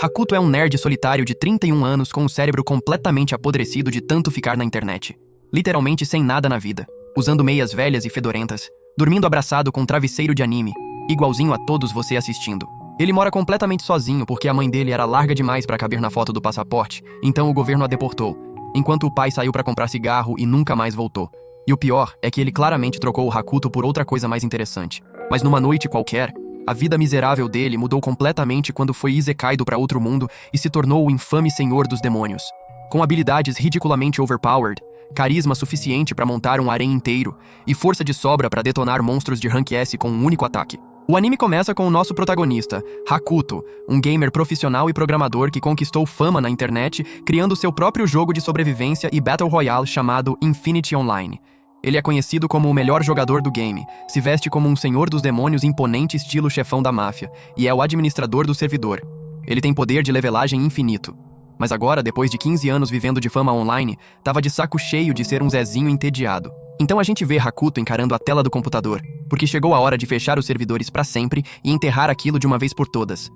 Hakuto é um nerd solitário de 31 anos com o cérebro completamente apodrecido de tanto ficar na internet. Literalmente sem nada na vida, usando meias velhas e fedorentas, dormindo abraçado com um travesseiro de anime, igualzinho a todos você assistindo. Ele mora completamente sozinho porque a mãe dele era larga demais para caber na foto do passaporte, então o governo a deportou, enquanto o pai saiu para comprar cigarro e nunca mais voltou. E o pior é que ele claramente trocou o Hakuto por outra coisa mais interessante. Mas numa noite qualquer, a vida miserável dele mudou completamente quando foi isekaido para outro mundo e se tornou o infame Senhor dos Demônios. Com habilidades ridiculamente overpowered, carisma suficiente para montar um harém inteiro e força de sobra para detonar monstros de Rank S com um único ataque. O anime começa com o nosso protagonista, Hakuto, um gamer profissional e programador que conquistou fama na internet, criando seu próprio jogo de sobrevivência e Battle Royale chamado Infinity Online. Ele é conhecido como o melhor jogador do game, se veste como um senhor dos demônios imponente estilo chefão da máfia, e é o administrador do servidor. Ele tem poder de levelagem infinito. Mas agora, depois de 15 anos vivendo de fama online, tava de saco cheio de ser um Zezinho entediado. Então a gente vê Hakuto encarando a tela do computador, porque chegou a hora de fechar os servidores pra sempre e enterrar aquilo de uma vez por todas.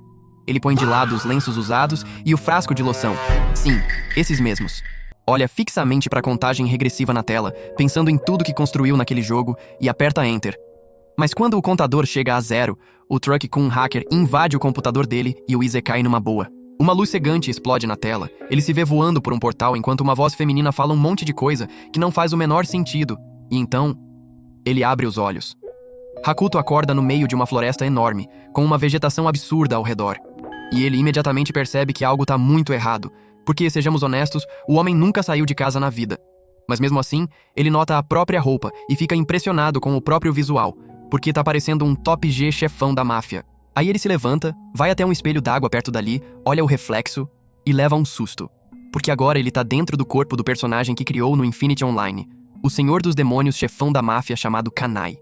Ele põe de lado os lenços usados e o frasco de loção. Sim, esses mesmos. Olha fixamente para a contagem regressiva na tela, pensando em tudo que construiu naquele jogo, e aperta Enter. Mas quando o contador chega a 0, o Truck com um hacker invade o computador dele e o Isekai numa boa. Uma luz cegante explode na tela, ele se vê voando por um portal enquanto uma voz feminina fala um monte de coisa que não faz o menor sentido, e então, ele abre os olhos. Hakuto acorda no meio de uma floresta enorme, com uma vegetação absurda ao redor. E ele imediatamente percebe que algo tá muito errado, porque, sejamos honestos, o homem nunca saiu de casa na vida. Mas mesmo assim, ele nota a própria roupa e fica impressionado com o próprio visual, porque tá parecendo um top G chefão da máfia. Aí ele se levanta, vai até um espelho d'água perto dali, olha o reflexo e leva um susto. Porque agora ele tá dentro do corpo do personagem que criou no Infinity Online, o Senhor dos Demônios chefão da máfia chamado Kanai.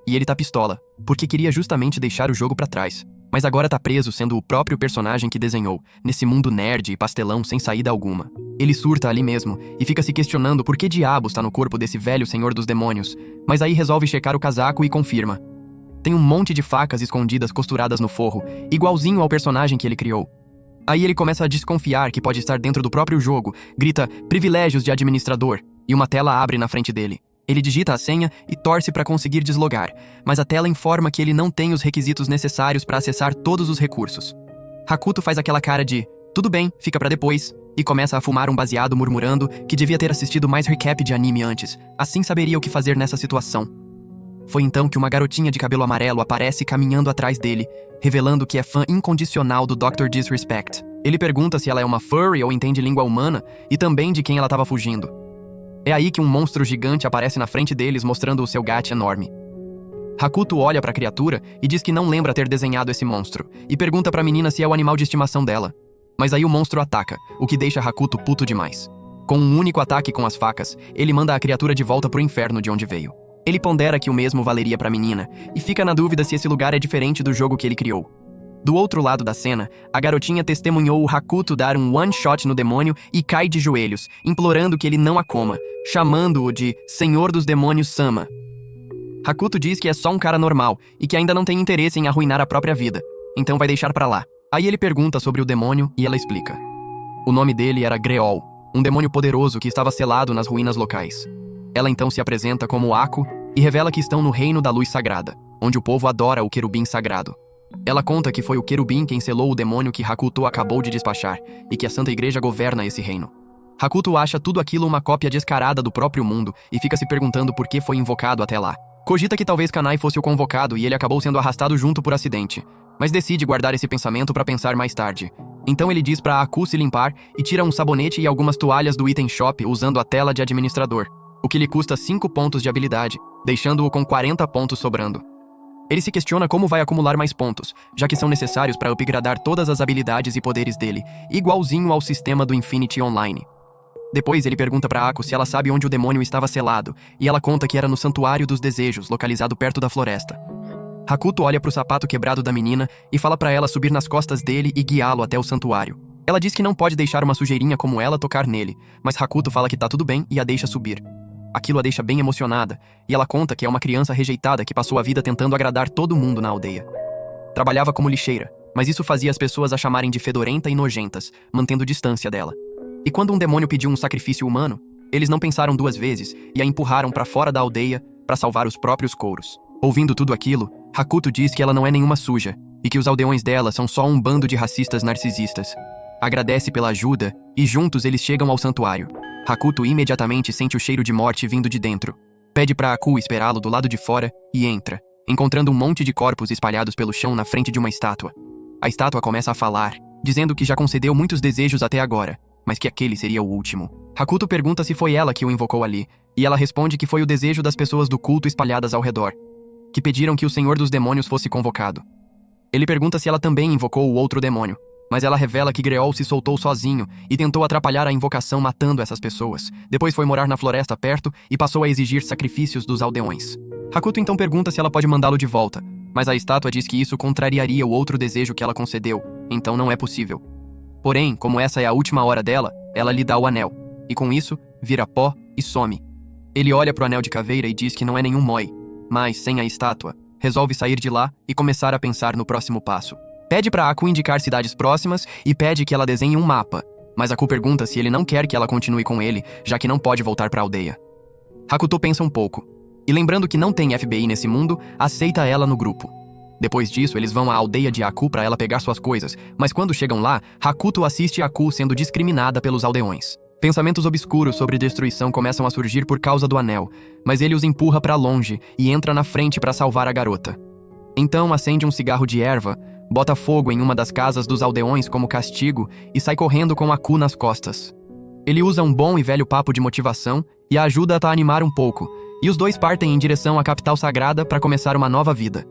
E ele tá pistola, porque queria justamente deixar o jogo pra trás. Mas agora tá preso sendo o próprio personagem que desenhou, nesse mundo nerd e pastelão sem saída alguma. Ele surta ali mesmo e fica se questionando por que diabos tá no corpo desse velho Senhor dos Demônios, mas aí resolve checar o casaco e confirma. Tem um monte de facas escondidas costuradas no forro, igualzinho ao personagem que ele criou. Aí ele começa a desconfiar que pode estar dentro do próprio jogo, grita "privilégios de administrador" e uma tela abre na frente dele. Ele digita a senha e torce para conseguir deslogar, mas a tela informa que ele não tem os requisitos necessários para acessar todos os recursos. Hakuto faz aquela cara de "tudo bem, fica pra depois", e começa a fumar um baseado murmurando que devia ter assistido mais recap de anime antes, assim saberia o que fazer nessa situação. Foi então que uma garotinha de cabelo amarelo aparece caminhando atrás dele, revelando que é fã incondicional do Dr. Disrespect. Ele pergunta se ela é uma furry ou entende língua humana, e também de quem ela estava fugindo. É aí que um monstro gigante aparece na frente deles mostrando o seu gato enorme. Hakuto olha para a criatura e diz que não lembra ter desenhado esse monstro, e pergunta para a menina se é o animal de estimação dela. Mas aí o monstro ataca, o que deixa Hakuto puto demais. Com um único ataque com as facas, ele manda a criatura de volta pro inferno de onde veio. Ele pondera que o mesmo valeria para a menina, e fica na dúvida se esse lugar é diferente do jogo que ele criou. Do outro lado da cena, a garotinha testemunhou o Hakuto dar um one-shot no demônio e cai de joelhos, implorando que ele não a coma, chamando-o de Senhor dos Demônios Sama. Hakuto diz que é só um cara normal e que ainda não tem interesse em arruinar a própria vida, então vai deixar pra lá. Aí ele pergunta sobre o demônio e ela explica. O nome dele era Greol, um demônio poderoso que estava selado nas ruínas locais. Ela então se apresenta como Ako e revela que estão no Reino da Luz Sagrada, onde o povo adora o querubim sagrado. Ela conta que foi o querubim quem selou o demônio que Hakuto acabou de despachar e que a Santa Igreja governa esse reino. Hakuto acha tudo aquilo uma cópia descarada do próprio mundo e fica se perguntando por que foi invocado até lá. Cogita que talvez Kanai fosse o convocado e ele acabou sendo arrastado junto por acidente, mas decide guardar esse pensamento para pensar mais tarde. Então ele diz para Aku se limpar e tira um sabonete e algumas toalhas do item shop usando a tela de administrador, o que lhe custa 5 pontos de habilidade, deixando-o com 40 pontos sobrando. Ele se questiona como vai acumular mais pontos, já que são necessários para upgradar todas as habilidades e poderes dele, igualzinho ao sistema do Infinity Online. Depois ele pergunta para Ako se ela sabe onde o demônio estava selado, e ela conta que era no Santuário dos Desejos, localizado perto da floresta. Hakuto olha para o sapato quebrado da menina e fala para ela subir nas costas dele e guiá-lo até o santuário. Ela diz que não pode deixar uma sujeirinha como ela tocar nele, mas Hakuto fala que tá tudo bem e a deixa subir. Aquilo a deixa bem emocionada, e ela conta que é uma criança rejeitada que passou a vida tentando agradar todo mundo na aldeia. Trabalhava como lixeira, mas isso fazia as pessoas a chamarem de fedorenta e nojentas, mantendo distância dela. E quando um demônio pediu um sacrifício humano, eles não pensaram duas vezes e a empurraram para fora da aldeia para salvar os próprios couros. Ouvindo tudo aquilo, Hakuto diz que ela não é nenhuma suja e que os aldeões dela são só um bando de racistas narcisistas. Agradece pela ajuda e juntos eles chegam ao santuário. Hakuto imediatamente sente o cheiro de morte vindo de dentro. Pede para Aku esperá-lo do lado de fora e entra, encontrando um monte de corpos espalhados pelo chão na frente de uma estátua. A estátua começa a falar, dizendo que já concedeu muitos desejos até agora, mas que aquele seria o último. Hakuto pergunta se foi ela que o invocou ali, e ela responde que foi o desejo das pessoas do culto espalhadas ao redor, que pediram que o Senhor dos Demônios fosse convocado. Ele pergunta se ela também invocou o outro demônio, mas ela revela que Greol se soltou sozinho e tentou atrapalhar a invocação matando essas pessoas. Depois foi morar na floresta perto e passou a exigir sacrifícios dos aldeões. Hakuto então pergunta se ela pode mandá-lo de volta, mas a estátua diz que isso contrariaria o outro desejo que ela concedeu, então não é possível. Porém, como essa é a última hora dela, ela lhe dá o anel, e com isso, vira pó e some. Ele olha pro anel de caveira e diz que não é nenhum moi, mas, sem a estátua, resolve sair de lá e começar a pensar no próximo passo. Pede pra Aku indicar cidades próximas e pede que ela desenhe um mapa, mas Aku pergunta se ele não quer que ela continue com ele, já que não pode voltar pra aldeia. Hakuto pensa um pouco, e lembrando que não tem FBI nesse mundo, aceita ela no grupo. Depois disso, eles vão à aldeia de Aku pra ela pegar suas coisas, mas quando chegam lá, Hakuto assiste Aku sendo discriminada pelos aldeões. Pensamentos obscuros sobre destruição começam a surgir por causa do anel, mas ele os empurra pra longe e entra na frente pra salvar a garota. Então acende um cigarro de erva, bota fogo em uma das casas dos aldeões como castigo e sai correndo com Aku nas costas. Ele usa um bom e velho papo de motivação e a ajuda a animar um pouco, e os dois partem em direção à capital sagrada para começar uma nova vida.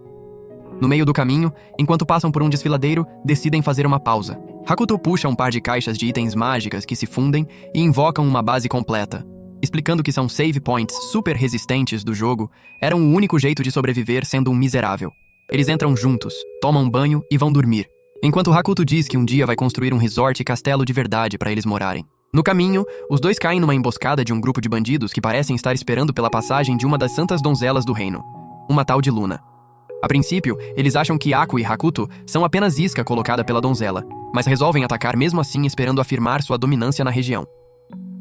No meio do caminho, enquanto passam por um desfiladeiro, decidem fazer uma pausa. Hakuto puxa um par de caixas de itens mágicas que se fundem e invocam uma base completa. Explicando que são save points super resistentes do jogo, eram o único jeito de sobreviver sendo um miserável. Eles entram juntos, tomam banho e vão dormir, enquanto Hakuto diz que um dia vai construir um resort e castelo de verdade para eles morarem. No caminho, os dois caem numa emboscada de um grupo de bandidos que parecem estar esperando pela passagem de uma das santas donzelas do reino, uma tal de Luna. A princípio, eles acham que Aku e Hakuto são apenas isca colocada pela donzela, mas resolvem atacar mesmo assim esperando afirmar sua dominância na região.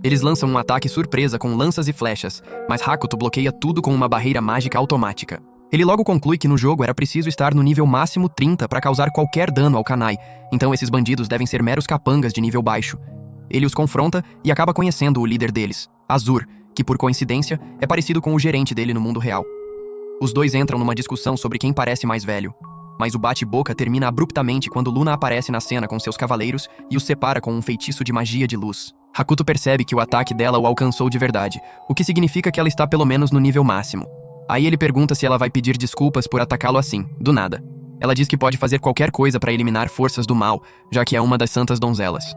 Eles lançam um ataque surpresa com lanças e flechas, mas Hakuto bloqueia tudo com uma barreira mágica automática. Ele logo conclui que no jogo era preciso estar no nível máximo 30 para causar qualquer dano ao Kanai, então esses bandidos devem ser meros capangas de nível baixo. Ele os confronta e acaba conhecendo o líder deles, Azur, que por coincidência é parecido com o gerente dele no mundo real. Os dois entram numa discussão sobre quem parece mais velho, mas o bate-boca termina abruptamente quando Luna aparece na cena com seus cavaleiros e os separa com um feitiço de magia de luz. Hakuto percebe que o ataque dela o alcançou de verdade, o que significa que ela está pelo menos no nível máximo. Aí ele pergunta se ela vai pedir desculpas por atacá-lo assim, do nada. Ela diz que pode fazer qualquer coisa para eliminar forças do mal, já que é uma das santas donzelas.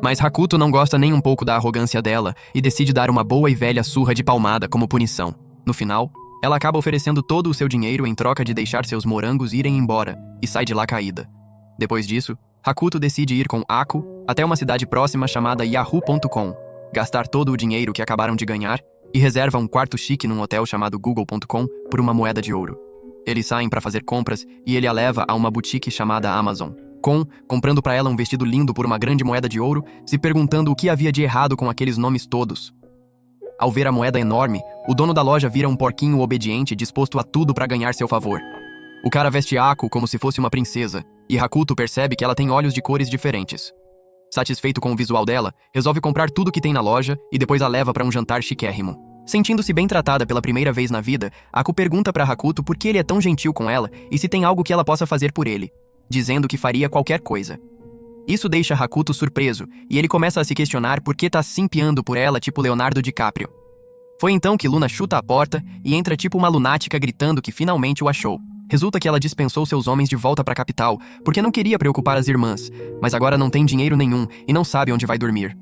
Mas Hakuto não gosta nem um pouco da arrogância dela e decide dar uma boa e velha surra de palmada como punição. No final, ela acaba oferecendo todo o seu dinheiro em troca de deixar seus morangos irem embora e sai de lá caída. Depois disso, Hakuto decide ir com Aku até uma cidade próxima chamada Yahoo.com, gastar todo o dinheiro que acabaram de ganhar e reserva um quarto chique num hotel chamado Google.com por uma moeda de ouro. Eles saem para fazer compras e ele a leva a uma boutique chamada Amazon, comprando para ela um vestido lindo por uma grande moeda de ouro, se perguntando o que havia de errado com aqueles nomes todos. Ao ver a moeda enorme, o dono da loja vira um porquinho obediente disposto a tudo para ganhar seu favor. O cara veste Aku como se fosse uma princesa, e Hakuto percebe que ela tem olhos de cores diferentes. Satisfeito com o visual dela, resolve comprar tudo que tem na loja e depois a leva para um jantar chiquérrimo. Sentindo-se bem tratada pela primeira vez na vida, Aku pergunta para Hakuto por que ele é tão gentil com ela e se tem algo que ela possa fazer por ele, dizendo que faria qualquer coisa. Isso deixa Hakuto surpreso, e ele começa a se questionar por que tá simpiando por ela tipo Leonardo DiCaprio. Foi então que Luna chuta a porta e entra tipo uma lunática gritando que finalmente o achou. Resulta que ela dispensou seus homens de volta pra capital, porque não queria preocupar as irmãs, mas agora não tem dinheiro nenhum e não sabe onde vai dormir.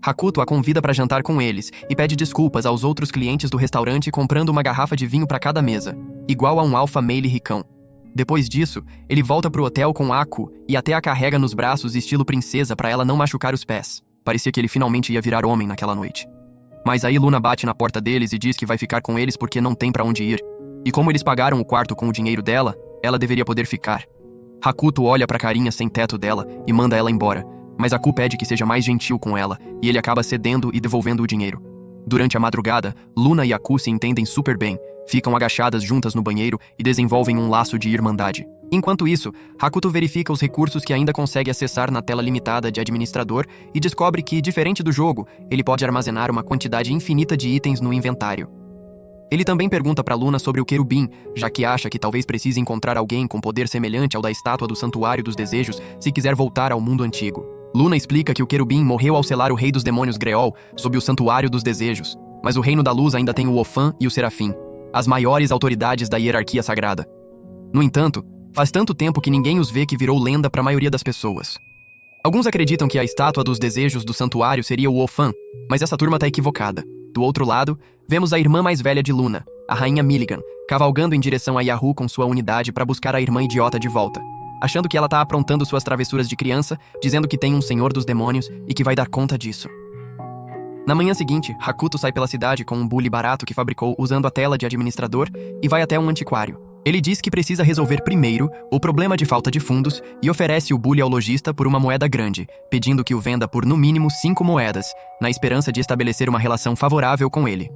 Hakuto a convida para jantar com eles e pede desculpas aos outros clientes do restaurante comprando uma garrafa de vinho para cada mesa, igual a um alfa male ricão. Depois disso, ele volta pro hotel com Aku e até a carrega nos braços estilo princesa para ela não machucar os pés. Parecia que ele finalmente ia virar homem naquela noite. Mas aí Luna bate na porta deles e diz que vai ficar com eles porque não tem para onde ir. E como eles pagaram o quarto com o dinheiro dela, ela deveria poder ficar. Hakuto olha pra carinha sem teto dela e manda ela embora, mas Aku pede que seja mais gentil com ela e ele acaba cedendo e devolvendo o dinheiro. Durante a madrugada, Luna e Aku se entendem super bem, ficam agachadas juntas no banheiro e desenvolvem um laço de irmandade. Enquanto isso, Hakuto verifica os recursos que ainda consegue acessar na tela limitada de administrador e descobre que, diferente do jogo, ele pode armazenar uma quantidade infinita de itens no inventário. Ele também pergunta para Luna sobre o querubim, já que acha que talvez precise encontrar alguém com poder semelhante ao da estátua do Santuário dos Desejos se quiser voltar ao mundo antigo. Luna explica que o querubim morreu ao selar o rei dos demônios Greol sob o Santuário dos Desejos, mas o Reino da Luz ainda tem o Ofan e o Serafim, as maiores autoridades da hierarquia sagrada. No entanto, faz tanto tempo que ninguém os vê que virou lenda para a maioria das pessoas. Alguns acreditam que a estátua dos desejos do santuário seria o Ofan, mas essa turma tá equivocada. Do outro lado, vemos a irmã mais velha de Luna, a rainha Milligan, cavalgando em direção a Yahoo com sua unidade para buscar a irmã idiota de volta, achando que ela tá aprontando suas travessuras de criança, dizendo que tem um senhor dos demônios e que vai dar conta disso. Na manhã seguinte, Hakuto sai pela cidade com um bule barato que fabricou usando a tela de administrador e vai até um antiquário. Ele diz que precisa resolver primeiro o problema de falta de fundos e oferece o bule ao lojista por uma moeda grande, pedindo que o venda por no mínimo 5 moedas, na esperança de estabelecer uma relação favorável com ele.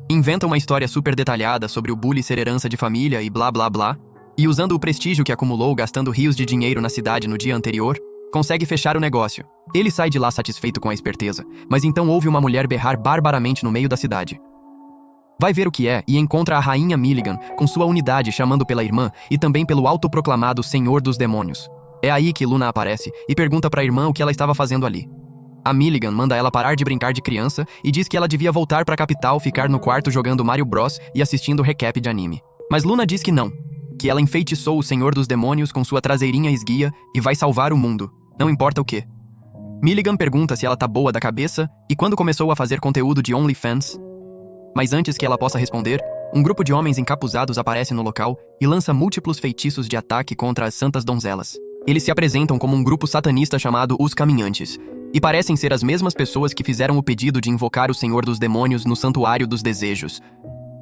Inventa uma história super detalhada sobre o bule ser herança de família e blá blá blá, e usando o prestígio que acumulou gastando rios de dinheiro na cidade no dia anterior, consegue fechar o negócio. Ele sai de lá satisfeito com a esperteza, mas então ouve uma mulher berrar barbaramente no meio da cidade. Vai ver o que é e encontra a rainha Milligan com sua unidade chamando pela irmã e também pelo autoproclamado Senhor dos Demônios. É aí que Luna aparece e pergunta pra irmã o que ela estava fazendo ali. A Milligan manda ela parar de brincar de criança e diz que ela devia voltar pra capital, ficar no quarto jogando Mario Bros e assistindo recap de anime. Mas Luna diz que não, que ela enfeitiçou o Senhor dos Demônios com sua traseirinha esguia e vai salvar o mundo, não importa o quê. Milligan pergunta se ela tá boa da cabeça e quando começou a fazer conteúdo de OnlyFans. Mas antes que ela possa responder, um grupo de homens encapuzados aparece no local e lança múltiplos feitiços de ataque contra as santas donzelas. Eles se apresentam como um grupo satanista chamado Os Caminhantes, e parecem ser as mesmas pessoas que fizeram o pedido de invocar o Senhor dos Demônios no Santuário dos Desejos.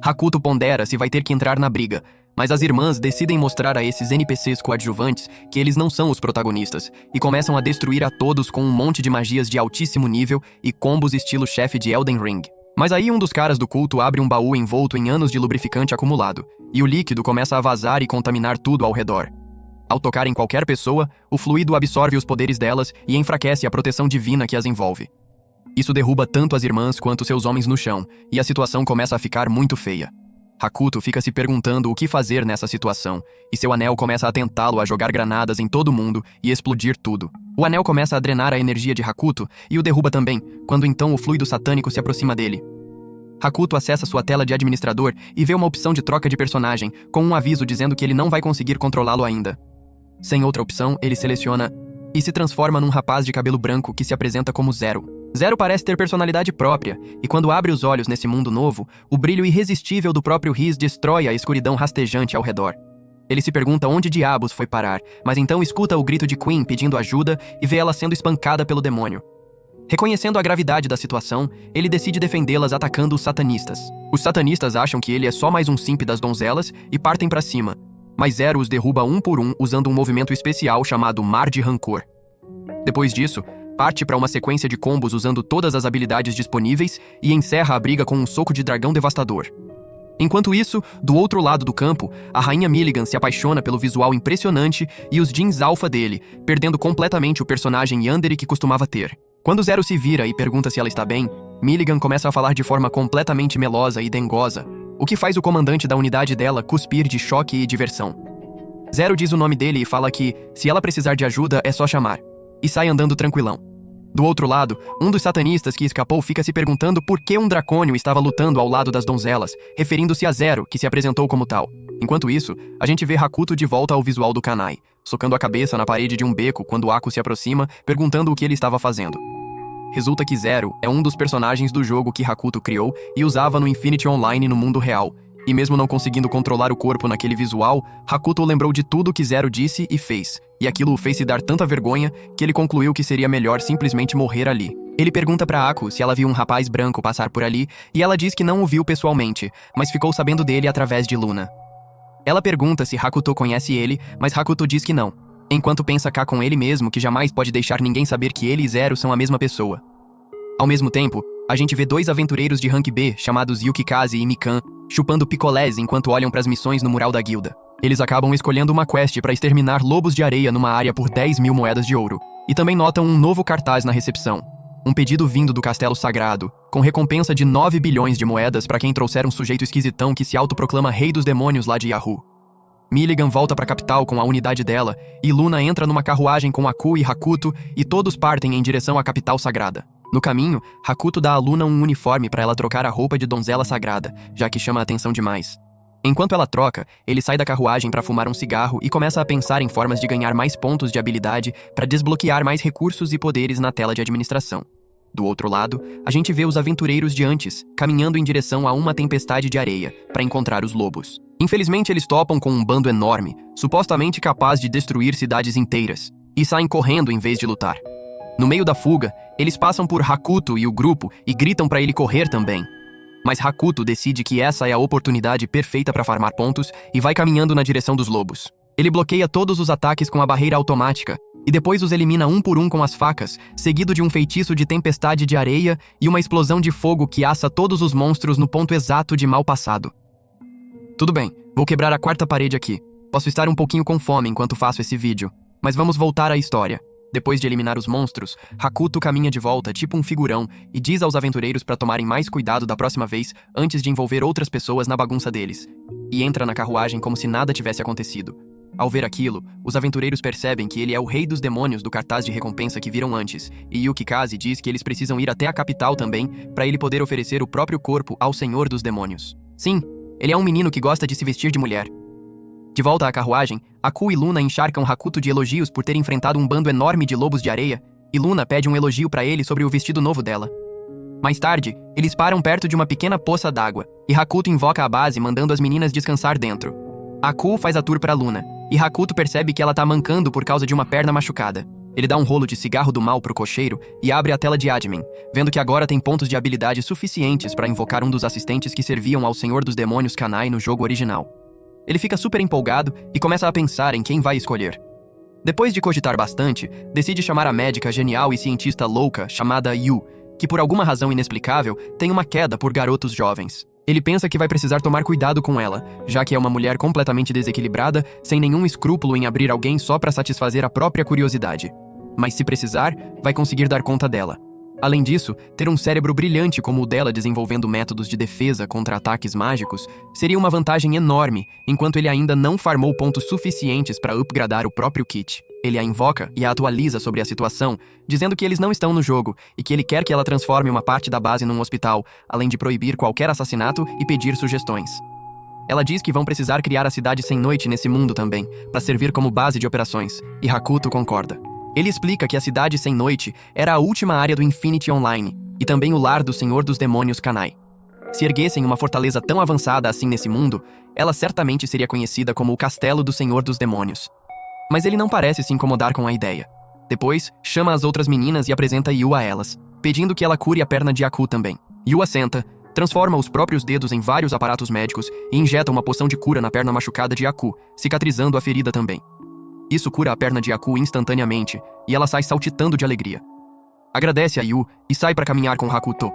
Hakuto pondera se vai ter que entrar na briga, mas as irmãs decidem mostrar a esses NPCs coadjuvantes que eles não são os protagonistas, e começam a destruir a todos com um monte de magias de altíssimo nível e combos estilo chefe de Elden Ring. Mas aí um dos caras do culto abre um baú envolto em anos de lubrificante acumulado, e o líquido começa a vazar e contaminar tudo ao redor. Ao tocar em qualquer pessoa, o fluido absorve os poderes delas e enfraquece a proteção divina que as envolve. Isso derruba tanto as irmãs quanto seus homens no chão, e a situação começa a ficar muito feia. Hakuto fica se perguntando o que fazer nessa situação, e seu anel começa a tentá-lo a jogar granadas em todo mundo e explodir tudo. O anel começa a drenar a energia de Hakuto e o derruba também, quando então o fluido satânico se aproxima dele. Hakuto acessa sua tela de administrador e vê uma opção de troca de personagem, com um aviso dizendo que ele não vai conseguir controlá-lo ainda. Sem outra opção, ele seleciona e se transforma num rapaz de cabelo branco que se apresenta como Zero. Zero parece ter personalidade própria, e quando abre os olhos nesse mundo novo, o brilho irresistível do próprio Riz destrói a escuridão rastejante ao redor. Ele se pergunta onde diabos foi parar, mas então escuta o grito de Queen pedindo ajuda e vê ela sendo espancada pelo demônio. Reconhecendo a gravidade da situação, ele decide defendê-las atacando os satanistas. Os satanistas acham que ele é só mais um simp das donzelas e partem pra cima, mas Zero os derruba um por um usando um movimento especial chamado Mar de Rancor. Depois disso, parte para uma sequência de combos usando todas as habilidades disponíveis e encerra a briga com um soco de dragão devastador. Enquanto isso, do outro lado do campo, a rainha Milligan se apaixona pelo visual impressionante e os jeans alfa dele, perdendo completamente o personagem yandere que costumava ter. Quando Zero se vira e pergunta se ela está bem, Milligan começa a falar de forma completamente melosa e dengosa, o que faz o comandante da unidade dela cuspir de choque e diversão. Zero diz o nome dele e fala que, se ela precisar de ajuda, é só chamar, e sai andando tranquilão. Do outro lado, um dos satanistas que escapou fica se perguntando por que um dracônio estava lutando ao lado das donzelas, referindo-se a Zero, que se apresentou como tal. Enquanto isso, a gente vê Hakuto de volta ao visual do Kanai, socando a cabeça na parede de um beco quando Aku se aproxima, perguntando o que ele estava fazendo. Resulta que Zero é um dos personagens do jogo que Hakuto criou e usava no Infinity Online no mundo real, e mesmo não conseguindo controlar o corpo naquele visual, Hakuto lembrou de tudo que Zero disse e fez, e aquilo o fez se dar tanta vergonha que ele concluiu que seria melhor simplesmente morrer ali. Ele pergunta pra Aku se ela viu um rapaz branco passar por ali, e ela diz que não o viu pessoalmente, mas ficou sabendo dele através de Luna. Ela pergunta se Hakuto conhece ele, mas Hakuto diz que não. enquanto pensa cá com ele mesmo que jamais pode deixar ninguém saber que ele e Zero são a mesma pessoa. Ao mesmo tempo, a gente vê dois aventureiros de rank B, chamados Yukikaze e Mikan, chupando picolés enquanto olham para as missões no mural da guilda. Eles acabam escolhendo uma quest para exterminar lobos de areia numa área por 10.000 moedas de ouro. E também notam um novo cartaz na recepção. Um pedido vindo do Castelo Sagrado, com recompensa de 9 bilhões de moedas para quem trouxer um sujeito esquisitão que se autoproclama rei dos demônios lá de Yahoo. Milligan volta para a capital com a unidade dela, e Luna entra numa carruagem com Aku e Hakuto, e todos partem em direção à capital sagrada. No caminho, Hakuto dá a Luna um uniforme para ela trocar a roupa de donzela sagrada, já que chama a atenção demais. Enquanto ela troca, ele sai da carruagem para fumar um cigarro e começa a pensar em formas de ganhar mais pontos de habilidade para desbloquear mais recursos e poderes na tela de administração. Do outro lado, a gente vê os aventureiros de antes, caminhando em direção a uma tempestade de areia, para encontrar os lobos. Infelizmente, eles topam com um bando enorme, supostamente capaz de destruir cidades inteiras, e saem correndo em vez de lutar. No meio da fuga, eles passam por Hakuto e o grupo e gritam para ele correr também. Mas Hakuto decide que essa é a oportunidade perfeita para farmar pontos e vai caminhando na direção dos lobos. Ele bloqueia todos os ataques com a barreira automática e depois os elimina um por um com as facas, seguido de um feitiço de tempestade de areia e uma explosão de fogo que assa todos os monstros no ponto exato de mal passado. Tudo bem, vou quebrar a quarta parede aqui. Posso estar um pouquinho com fome enquanto faço esse vídeo, mas vamos voltar à história. Depois de eliminar os monstros, Hakuto caminha de volta tipo um figurão e diz aos aventureiros para tomarem mais cuidado da próxima vez antes de envolver outras pessoas na bagunça deles. E entra na carruagem como se nada tivesse acontecido. Ao ver aquilo, os aventureiros percebem que ele é o rei dos demônios do cartaz de recompensa que viram antes, e Yukikaze diz que eles precisam ir até a capital também para ele poder oferecer o próprio corpo ao senhor dos demônios. Sim, ele é um menino que gosta de se vestir de mulher. De volta à carruagem, Aku e Luna encharcam Hakuto de elogios por ter enfrentado um bando enorme de lobos de areia, e Luna pede um elogio para ele sobre o vestido novo dela. Mais tarde, eles param perto de uma pequena poça d'água, e Hakuto invoca a base mandando as meninas descansar dentro. Aku faz a tour para Luna, e Hakuto percebe que ela tá mancando por causa de uma perna machucada. Ele dá um rolo de cigarro do mal pro cocheiro e abre a tela de admin, vendo que agora tem pontos de habilidade suficientes para invocar um dos assistentes que serviam ao Senhor dos Demônios Kanai no jogo original. Ele fica super empolgado e começa a pensar em quem vai escolher. Depois de cogitar bastante, decide chamar a médica genial e cientista louca chamada Yu, que por alguma razão inexplicável tem uma queda por garotos jovens. Ele pensa que vai precisar tomar cuidado com ela, já que é uma mulher completamente desequilibrada, sem nenhum escrúpulo em abrir alguém só para satisfazer a própria curiosidade. Mas se precisar, vai conseguir dar conta dela. Além disso, ter um cérebro brilhante como o dela desenvolvendo métodos de defesa contra ataques mágicos seria uma vantagem enorme, enquanto ele ainda não farmou pontos suficientes para upgradar o próprio kit. Ele a invoca e a atualiza sobre a situação, dizendo que eles não estão no jogo e que ele quer que ela transforme uma parte da base num hospital, além de proibir qualquer assassinato e pedir sugestões. Ela diz que vão precisar criar a cidade sem noite nesse mundo também, para servir como base de operações, e Hakuto concorda. Ele explica que a cidade sem noite era a última área do Infinity Online, e também o lar do Senhor dos Demônios Kanai. Se erguessem uma fortaleza tão avançada assim nesse mundo, ela certamente seria conhecida como o Castelo do Senhor dos Demônios. Mas ele não parece se incomodar com a ideia. Depois, chama as outras meninas e apresenta Yu a elas, pedindo que ela cure a perna de Aku também. Yu assenta, transforma os próprios dedos em vários aparatos médicos e injeta uma poção de cura na perna machucada de Aku, cicatrizando a ferida também. Isso cura a perna de Aku instantaneamente, e ela sai saltitando de alegria. Agradece a Yu e sai para caminhar com Hakuto.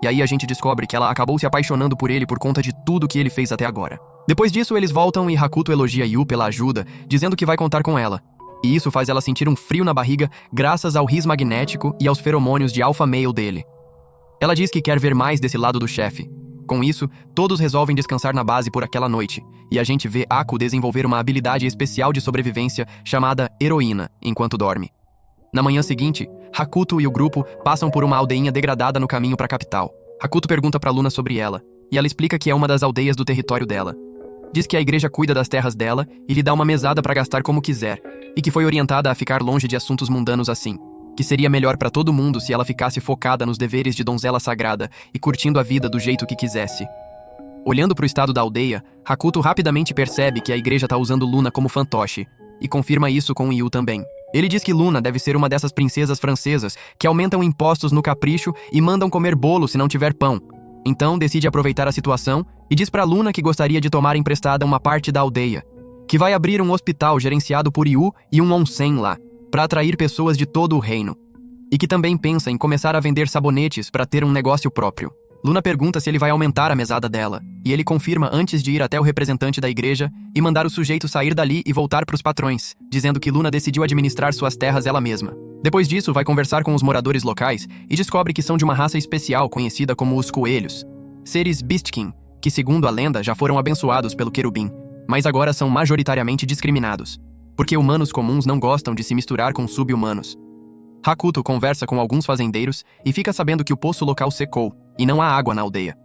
E aí a gente descobre que ela acabou se apaixonando por ele por conta de tudo que ele fez até agora. Depois disso, eles voltam e Hakuto elogia Yu pela ajuda, dizendo que vai contar com ela. E isso faz ela sentir um frio na barriga graças ao riso magnético e aos feromônios de alpha male dele. Ela diz que quer ver mais desse lado do chefe. Com isso, todos resolvem descansar na base por aquela noite, e a gente vê Aku desenvolver uma habilidade especial de sobrevivência chamada Heroína, enquanto dorme. Na manhã seguinte, Hakuto e o grupo passam por uma aldeinha degradada no caminho para a capital. Hakuto pergunta para Luna sobre ela, e ela explica que é uma das aldeias do território dela. Diz que a igreja cuida das terras dela e lhe dá uma mesada para gastar como quiser, e que foi orientada a ficar longe de assuntos mundanos assim. Que seria melhor para todo mundo se ela ficasse focada nos deveres de donzela sagrada e curtindo a vida do jeito que quisesse. Olhando para o estado da aldeia, Hakuto rapidamente percebe que a igreja tá usando Luna como fantoche, e confirma isso com Yu também. Ele diz que Luna deve ser uma dessas princesas francesas que aumentam impostos no capricho e mandam comer bolo se não tiver pão. Então decide aproveitar a situação e diz para Luna que gostaria de tomar emprestada uma parte da aldeia, que vai abrir um hospital gerenciado por Yu e um onsen lá, para atrair pessoas de todo o reino. E que também pensa em começar a vender sabonetes para ter um negócio próprio. Luna pergunta se ele vai aumentar a mesada dela, e ele confirma antes de ir até o representante da igreja e mandar o sujeito sair dali e voltar para os patrões, dizendo que Luna decidiu administrar suas terras ela mesma. Depois disso, vai conversar com os moradores locais e descobre que são de uma raça especial conhecida como os coelhos. Seres Beastkin, que segundo a lenda já foram abençoados pelo querubim, mas agora são majoritariamente discriminados, porque humanos comuns não gostam de se misturar com sub-humanos. Hakuto conversa com alguns fazendeiros e fica sabendo que o poço local secou e não há água na aldeia.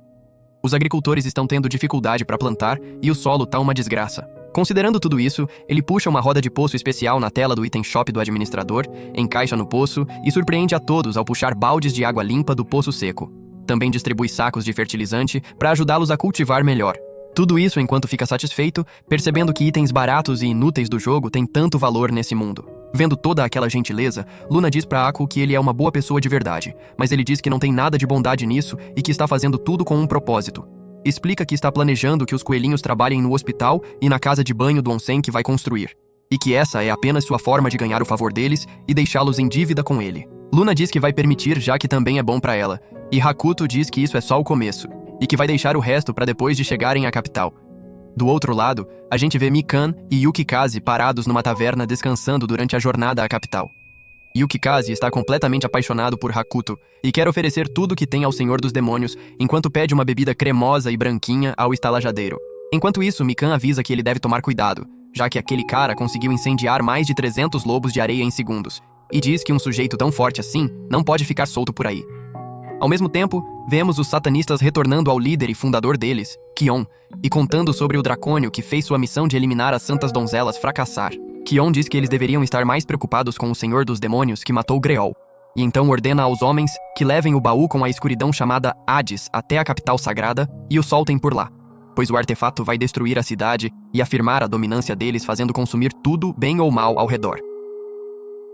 Os agricultores estão tendo dificuldade para plantar e o solo tá uma desgraça. Considerando tudo isso, ele puxa uma roda de poço especial na tela do item shop do administrador, encaixa no poço e surpreende a todos ao puxar baldes de água limpa do poço seco. Também distribui sacos de fertilizante para ajudá-los a cultivar melhor. Tudo isso enquanto fica satisfeito, percebendo que itens baratos e inúteis do jogo têm tanto valor nesse mundo. Vendo toda aquela gentileza, Luna diz pra Aku que ele é uma boa pessoa de verdade, mas ele diz que não tem nada de bondade nisso e que está fazendo tudo com um propósito. Explica que está planejando que os coelhinhos trabalhem no hospital e na casa de banho do onsen que vai construir, e que essa é apenas sua forma de ganhar o favor deles e deixá-los em dívida com ele. Luna diz que vai permitir, já que também é bom pra ela, e Hakuto diz que isso é só o começo, e que vai deixar o resto para depois de chegarem à capital. Do outro lado, a gente vê Mikan e Yukikaze parados numa taverna descansando durante a jornada à capital. Yukikaze está completamente apaixonado por Hakuto e quer oferecer tudo que tem ao Senhor dos Demônios, enquanto pede uma bebida cremosa e branquinha ao estalajadeiro. Enquanto isso, Mikan avisa que ele deve tomar cuidado, já que aquele cara conseguiu incendiar mais de 300 lobos de areia em segundos, e diz que um sujeito tão forte assim não pode ficar solto por aí. Ao mesmo tempo, vemos os satanistas retornando ao líder e fundador deles, Kion, e contando sobre o dracônio que fez sua missão de eliminar as santas donzelas fracassar. Kion diz que eles deveriam estar mais preocupados com o Senhor dos Demônios que matou Greol, e então ordena aos homens que levem o baú com a escuridão chamada Hades até a capital sagrada e o soltem por lá, pois o artefato vai destruir a cidade e afirmar a dominância deles, fazendo consumir tudo, bem ou mal, ao redor.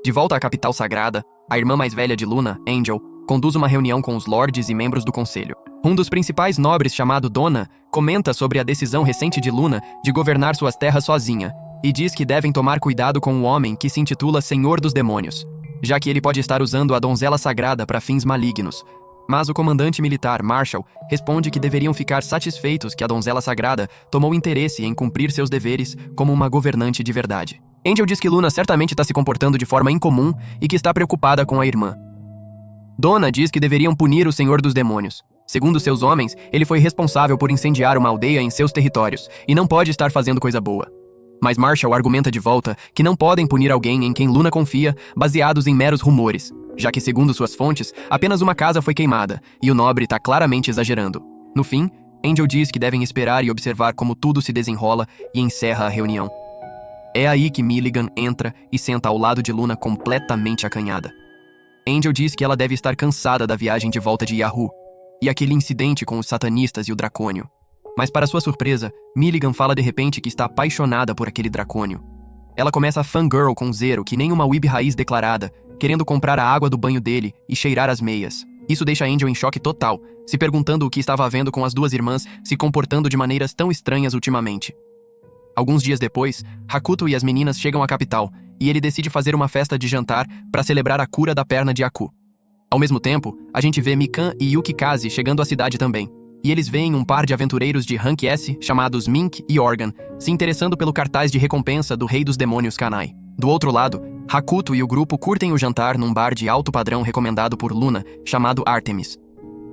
De volta à capital sagrada, a irmã mais velha de Luna, Angel, conduz uma reunião com os lordes e membros do conselho. Um dos principais nobres, chamado Dona, comenta sobre a decisão recente de Luna de governar suas terras sozinha, e diz que devem tomar cuidado com o homem que se intitula Senhor dos Demônios, já que ele pode estar usando a donzela sagrada para fins malignos. Mas o comandante militar, Marshall, responde que deveriam ficar satisfeitos que a donzela sagrada tomou interesse em cumprir seus deveres como uma governante de verdade. Angel diz que Luna certamente está se comportando de forma incomum e que está preocupada com a irmã. Dona diz que deveriam punir o Senhor dos Demônios. Segundo seus homens, ele foi responsável por incendiar uma aldeia em seus territórios e não pode estar fazendo coisa boa. Mas Marshall argumenta de volta que não podem punir alguém em quem Luna confia, baseados em meros rumores, já que, segundo suas fontes, apenas uma casa foi queimada e o nobre está claramente exagerando. No fim, Angel diz que devem esperar e observar como tudo se desenrola e encerra a reunião. É aí que Milligan entra e senta ao lado de Luna completamente acanhada. Angel diz que ela deve estar cansada da viagem de volta de Yahoo e aquele incidente com os satanistas e o dracônio. Mas para sua surpresa, Milligan fala de repente que está apaixonada por aquele dracônio. Ela começa a fangirl com Zero, que nem uma weeb raiz declarada, querendo comprar a água do banho dele e cheirar as meias. Isso deixa Angel em choque total, se perguntando o que estava havendo com as duas irmãs se comportando de maneiras tão estranhas ultimamente. Alguns dias depois, Hakuto e as meninas chegam à capital, e ele decide fazer uma festa de jantar para celebrar a cura da perna de Aku. Ao mesmo tempo, a gente vê Mikan e Yukikaze chegando à cidade também, e eles veem um par de aventureiros de Rank S, chamados Mink e Organ, se interessando pelo cartaz de recompensa do Rei dos Demônios Kanai. Do outro lado, Hakuto e o grupo curtem o jantar num bar de alto padrão recomendado por Luna, chamado Artemis.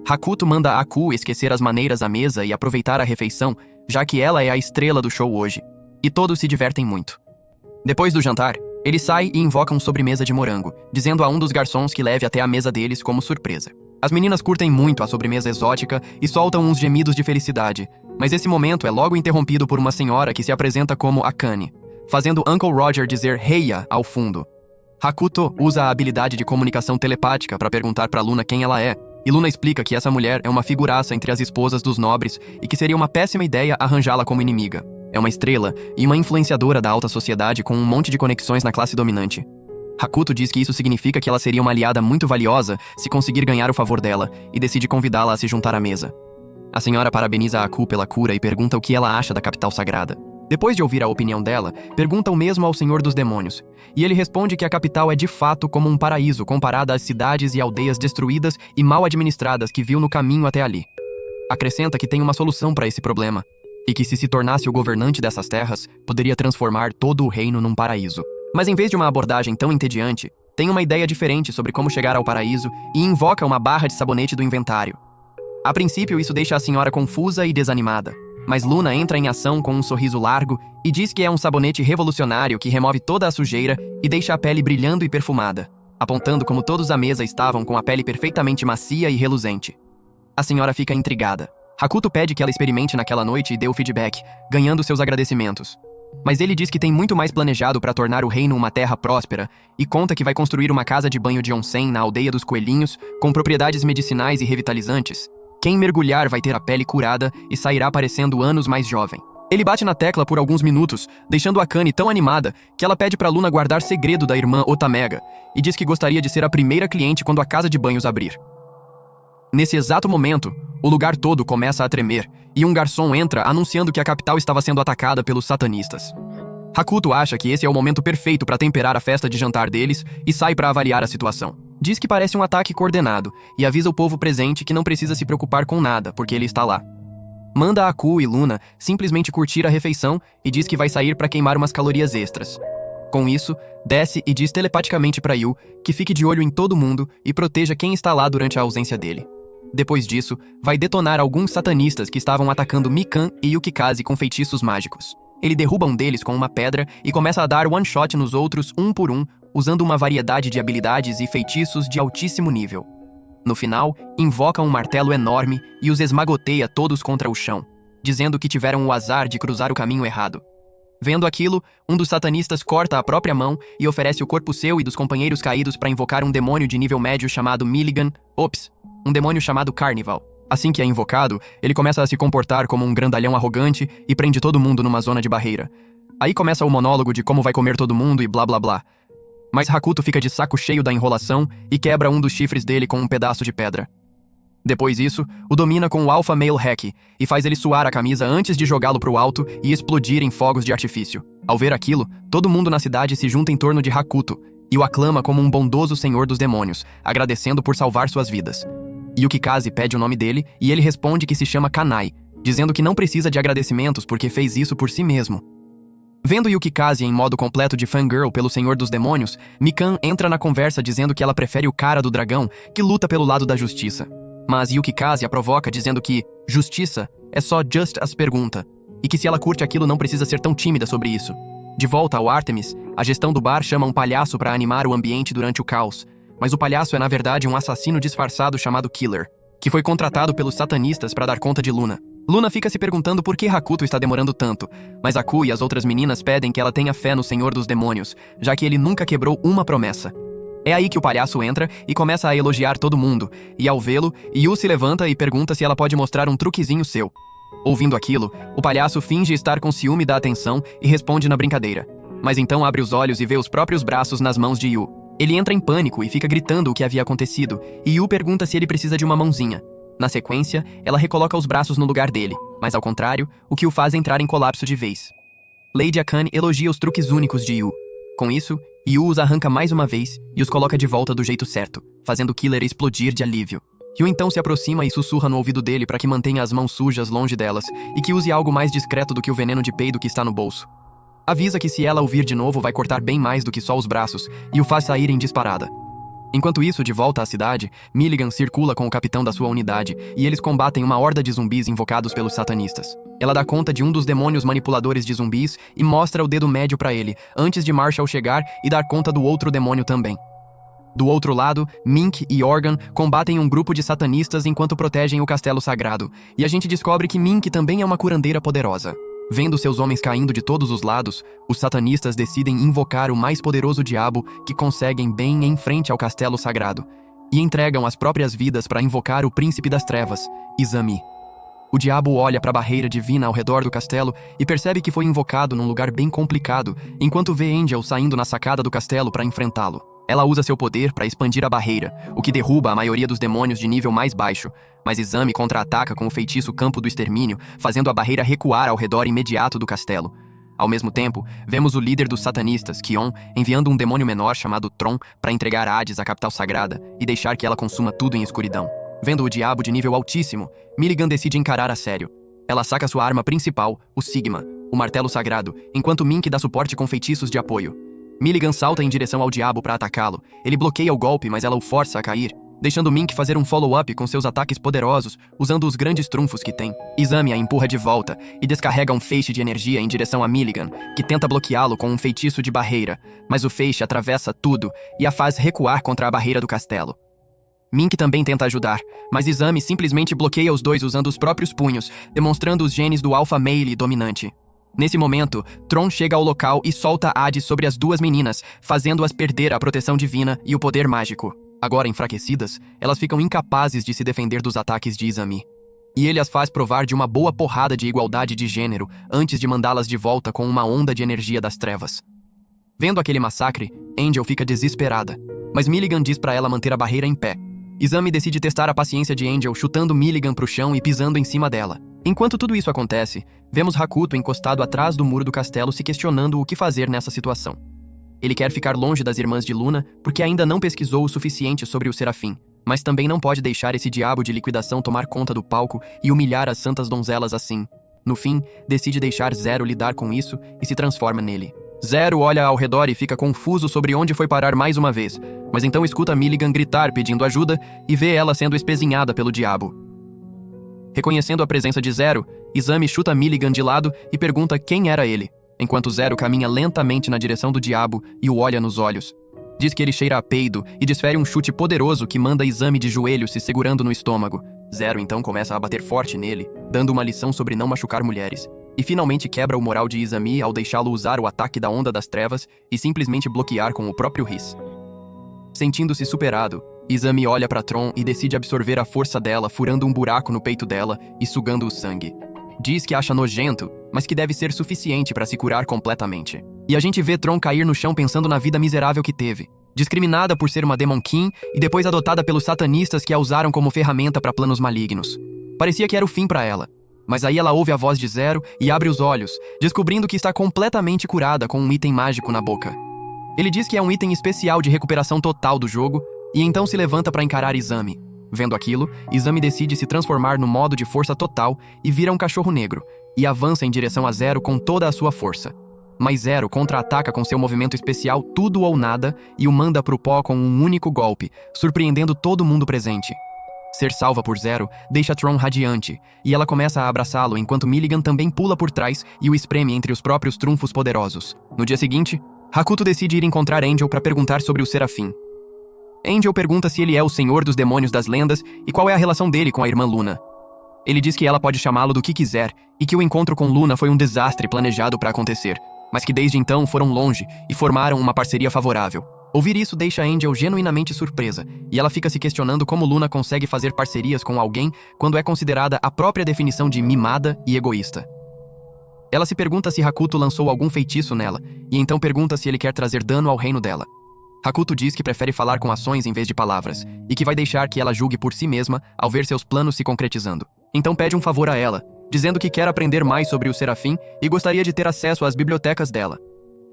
Hakuto manda Aku esquecer as maneiras à mesa e aproveitar a refeição, já que ela é a estrela do show hoje, e todos se divertem muito. Depois do jantar, ele sai e invoca sobremesa de morango, dizendo a um dos garçons que leve até a mesa deles como surpresa. As meninas curtem muito a sobremesa exótica e soltam uns gemidos de felicidade, mas esse momento é logo interrompido por uma senhora que se apresenta como Akane, fazendo Uncle Roger dizer Heia ao fundo. Hakuto usa a habilidade de comunicação telepática para perguntar para Luna quem ela é, e Luna explica que essa mulher é uma figuraça entre as esposas dos nobres e que seria uma péssima ideia arranjá-la como inimiga. É uma estrela e uma influenciadora da alta sociedade com um monte de conexões na classe dominante. Hakuto diz que isso significa que ela seria uma aliada muito valiosa se conseguir ganhar o favor dela e decide convidá-la a se juntar à mesa. A senhora parabeniza Aku pela cura e pergunta o que ela acha da capital sagrada. Depois de ouvir a opinião dela, pergunta o mesmo ao Senhor dos Demônios, e ele responde que a capital é de fato como um paraíso comparada às cidades e aldeias destruídas e mal administradas que viu no caminho até ali. Acrescenta que tem uma solução para esse problema, e que se tornasse o governante dessas terras, poderia transformar todo o reino num paraíso. Mas em vez de uma abordagem tão entediante, tem uma ideia diferente sobre como chegar ao paraíso e invoca uma barra de sabonete do inventário. A princípio, isso deixa a senhora confusa e desanimada, mas Luna entra em ação com um sorriso largo e diz que é um sabonete revolucionário que remove toda a sujeira e deixa a pele brilhando e perfumada, apontando como todos à mesa estavam com a pele perfeitamente macia e reluzente. A senhora fica intrigada. Hakuto pede que ela experimente naquela noite e dê o feedback, ganhando seus agradecimentos. Mas ele diz que tem muito mais planejado para tornar o reino uma terra próspera e conta que vai construir uma casa de banho de onsen na aldeia dos coelhinhos com propriedades medicinais e revitalizantes. Quem mergulhar vai ter a pele curada e sairá parecendo anos mais jovem. Ele bate na tecla por alguns minutos, deixando Akane tão animada que ela pede para Luna guardar segredo da irmã Otamega e diz que gostaria de ser a primeira cliente quando a casa de banhos abrir. Nesse exato momento, o lugar todo começa a tremer e um garçom entra anunciando que a capital estava sendo atacada pelos satanistas. Hakuto acha que esse é o momento perfeito para temperar a festa de jantar deles e sai para avaliar a situação. Diz que parece um ataque coordenado e avisa o povo presente que não precisa se preocupar com nada, porque ele está lá. Manda Aku e Luna simplesmente curtir a refeição e diz que vai sair para queimar umas calorias extras. Com isso, desce e diz telepaticamente para Yu que fique de olho em todo mundo e proteja quem está lá durante a ausência dele. Depois disso, vai detonar alguns satanistas que estavam atacando Mikan e Yukikaze com feitiços mágicos. Ele derruba um deles com uma pedra e começa a dar one-shot nos outros um por um, usando uma variedade de habilidades e feitiços de altíssimo nível. No final, invoca um martelo enorme e os esmagoteia todos contra o chão, dizendo que tiveram o azar de cruzar o caminho errado. Vendo aquilo, um dos satanistas corta a própria mão e oferece o corpo seu e dos companheiros caídos para invocar um demônio de nível médio chamado Milligan, um demônio chamado Carnival. Assim que é invocado, ele começa a se comportar como um grandalhão arrogante e prende todo mundo numa zona de barreira. Aí começa o monólogo de como vai comer todo mundo e blá blá blá. Mas Hakuto fica de saco cheio da enrolação e quebra um dos chifres dele com um pedaço de pedra. Depois disso, o domina com o Alpha Male Hack e faz ele suar a camisa antes de jogá-lo pro alto e explodir em fogos de artifício. Ao ver aquilo, todo mundo na cidade se junta em torno de Hakuto e o aclama como um bondoso senhor dos demônios, agradecendo por salvar suas vidas. Yukikaze pede o nome dele e ele responde que se chama Kanai, dizendo que não precisa de agradecimentos porque fez isso por si mesmo. Vendo Yukikaze em modo completo de fangirl pelo Senhor dos Demônios, Mikan entra na conversa dizendo que ela prefere o cara do dragão, que luta pelo lado da justiça. Mas Yukikaze a provoca dizendo que justiça é só just as pergunta, e que se ela curte aquilo não precisa ser tão tímida sobre isso. De volta ao Artemis, a gestão do bar chama um palhaço para animar o ambiente durante o caos, mas o palhaço é na verdade um assassino disfarçado chamado Killer, que foi contratado pelos satanistas para dar conta de Luna. Luna fica se perguntando por que Hakuto está demorando tanto, mas Aku e as outras meninas pedem que ela tenha fé no Senhor dos Demônios, já que ele nunca quebrou uma promessa. É aí que o palhaço entra e começa a elogiar todo mundo, e ao vê-lo, Yu se levanta e pergunta se ela pode mostrar um truquezinho seu. Ouvindo aquilo, o palhaço finge estar com ciúme da atenção e responde na brincadeira. Mas então abre os olhos e vê os próprios braços nas mãos de Yu. Ele entra em pânico e fica gritando o que havia acontecido, e Yu pergunta se ele precisa de uma mãozinha. Na sequência, ela recoloca os braços no lugar dele, mas ao contrário, o que o faz entrar em colapso de vez. Lady Akane elogia os truques únicos de Yu. Com isso, Yu os arranca mais uma vez e os coloca de volta do jeito certo, fazendo o Killer explodir de alívio. Yu então se aproxima e sussurra no ouvido dele para que mantenha as mãos sujas longe delas e que use algo mais discreto do que o veneno de peido que está no bolso. Avisa que se ela ouvir de novo vai cortar bem mais do que só os braços e o faz sair em disparada. Enquanto isso, de volta à cidade, Milligan circula com o capitão da sua unidade e eles combatem uma horda de zumbis invocados pelos satanistas. Ela dá conta de um dos demônios manipuladores de zumbis e mostra o dedo médio para ele, antes de Marshall chegar e dar conta do outro demônio também. Do outro lado, Mink e Organ combatem um grupo de satanistas enquanto protegem o castelo sagrado, e a gente descobre que Mink também é uma curandeira poderosa. Vendo seus homens caindo de todos os lados, os satanistas decidem invocar o mais poderoso diabo que conseguem bem em frente ao castelo sagrado, e entregam as próprias vidas para invocar o príncipe das trevas, Izami. O diabo olha para a barreira divina ao redor do castelo e percebe que foi invocado num lugar bem complicado, enquanto vê Angel saindo na sacada do castelo para enfrentá-lo. Ela usa seu poder para expandir a barreira, o que derruba a maioria dos demônios de nível mais baixo, mas Izami contra-ataca com o feitiço Campo do Extermínio, fazendo a barreira recuar ao redor imediato do castelo. Ao mesmo tempo, vemos o líder dos satanistas, Kion, enviando um demônio menor chamado Tron para entregar Hades à capital sagrada e deixar que ela consuma tudo em escuridão. Vendo o diabo de nível altíssimo, Milligan decide encarar a sério. Ela saca sua arma principal, o Sigma, o martelo sagrado, enquanto Mink dá suporte com feitiços de apoio. Milligan salta em direção ao diabo para atacá-lo. Ele bloqueia o golpe, mas ela o força a cair, deixando Mink fazer um follow-up com seus ataques poderosos, usando os grandes trunfos que tem. Izami a empurra de volta e descarrega um feixe de energia em direção a Milligan, que tenta bloqueá-lo com um feitiço de barreira, mas o feixe atravessa tudo e a faz recuar contra a barreira do castelo. Mink também tenta ajudar, mas Izami simplesmente bloqueia os dois usando os próprios punhos, demonstrando os genes do Alpha Male dominante. Nesse momento, Tron chega ao local e solta Hades sobre as duas meninas, fazendo-as perder a proteção divina e o poder mágico. Agora enfraquecidas, elas ficam incapazes de se defender dos ataques de Izami. E ele as faz provar de uma boa porrada de igualdade de gênero antes de mandá-las de volta com uma onda de energia das trevas. Vendo aquele massacre, Angel fica desesperada, mas Milligan diz para ela manter a barreira em pé. Izami decide testar a paciência de Angel, chutando Milligan pro chão e pisando em cima dela. Enquanto tudo isso acontece, vemos Hakuto encostado atrás do muro do castelo se questionando o que fazer nessa situação. Ele quer ficar longe das irmãs de Luna porque ainda não pesquisou o suficiente sobre o Serafim, mas também não pode deixar esse diabo de liquidação tomar conta do palco e humilhar as santas donzelas assim. No fim, decide deixar Zero lidar com isso e se transforma nele. Zero olha ao redor e fica confuso sobre onde foi parar mais uma vez, mas então escuta Milligan gritar pedindo ajuda e vê ela sendo espezinhada pelo diabo. Reconhecendo a presença de Zero, Izami chuta Milligan de lado e pergunta quem era ele, enquanto Zero caminha lentamente na direção do diabo e o olha nos olhos. Diz que ele cheira a peido e desfere um chute poderoso que manda Izami de joelhos se segurando no estômago. Zero então começa a bater forte nele, dando uma lição sobre não machucar mulheres. E finalmente quebra o moral de Izami ao deixá-lo usar o ataque da Onda das Trevas e simplesmente bloquear com o próprio Riz. Sentindo-se superado, Izami olha para Tron e decide absorver a força dela, furando um buraco no peito dela e sugando o sangue. Diz que acha nojento, mas que deve ser suficiente para se curar completamente. E a gente vê Tron cair no chão pensando na vida miserável que teve. Discriminada por ser uma Demon King e depois adotada pelos satanistas que a usaram como ferramenta para planos malignos. Parecia que era o fim para ela. Mas aí ela ouve a voz de Zero e abre os olhos, descobrindo que está completamente curada com um item mágico na boca. Ele diz que é um item especial de recuperação total do jogo, e então se levanta para encarar Izami. Vendo aquilo, Izami decide se transformar no modo de força total e vira um cachorro negro, e avança em direção a Zero com toda a sua força. Mas Zero contra-ataca com seu movimento especial Tudo ou Nada e o manda pro pó com um único golpe, surpreendendo todo mundo presente. Ser salva por Zero deixa Tron radiante, e ela começa a abraçá-lo enquanto Milligan também pula por trás e o espreme entre os próprios trunfos poderosos. No dia seguinte, Hakuto decide ir encontrar Angel para perguntar sobre o Serafim. Angel pergunta se ele é o senhor dos demônios das lendas e qual é a relação dele com a irmã Luna. Ele diz que ela pode chamá-lo do que quiser e que o encontro com Luna foi um desastre planejado para acontecer, mas que desde então foram longe e formaram uma parceria favorável. Ouvir isso deixa Angel genuinamente surpresa, e ela fica se questionando como Luna consegue fazer parcerias com alguém quando é considerada a própria definição de mimada e egoísta. Ela se pergunta se Hakuto lançou algum feitiço nela, e então pergunta se ele quer trazer dano ao reino dela. Hakuto diz que prefere falar com ações em vez de palavras, e que vai deixar que ela julgue por si mesma ao ver seus planos se concretizando. Então pede um favor a ela, dizendo que quer aprender mais sobre o Serafim e gostaria de ter acesso às bibliotecas dela.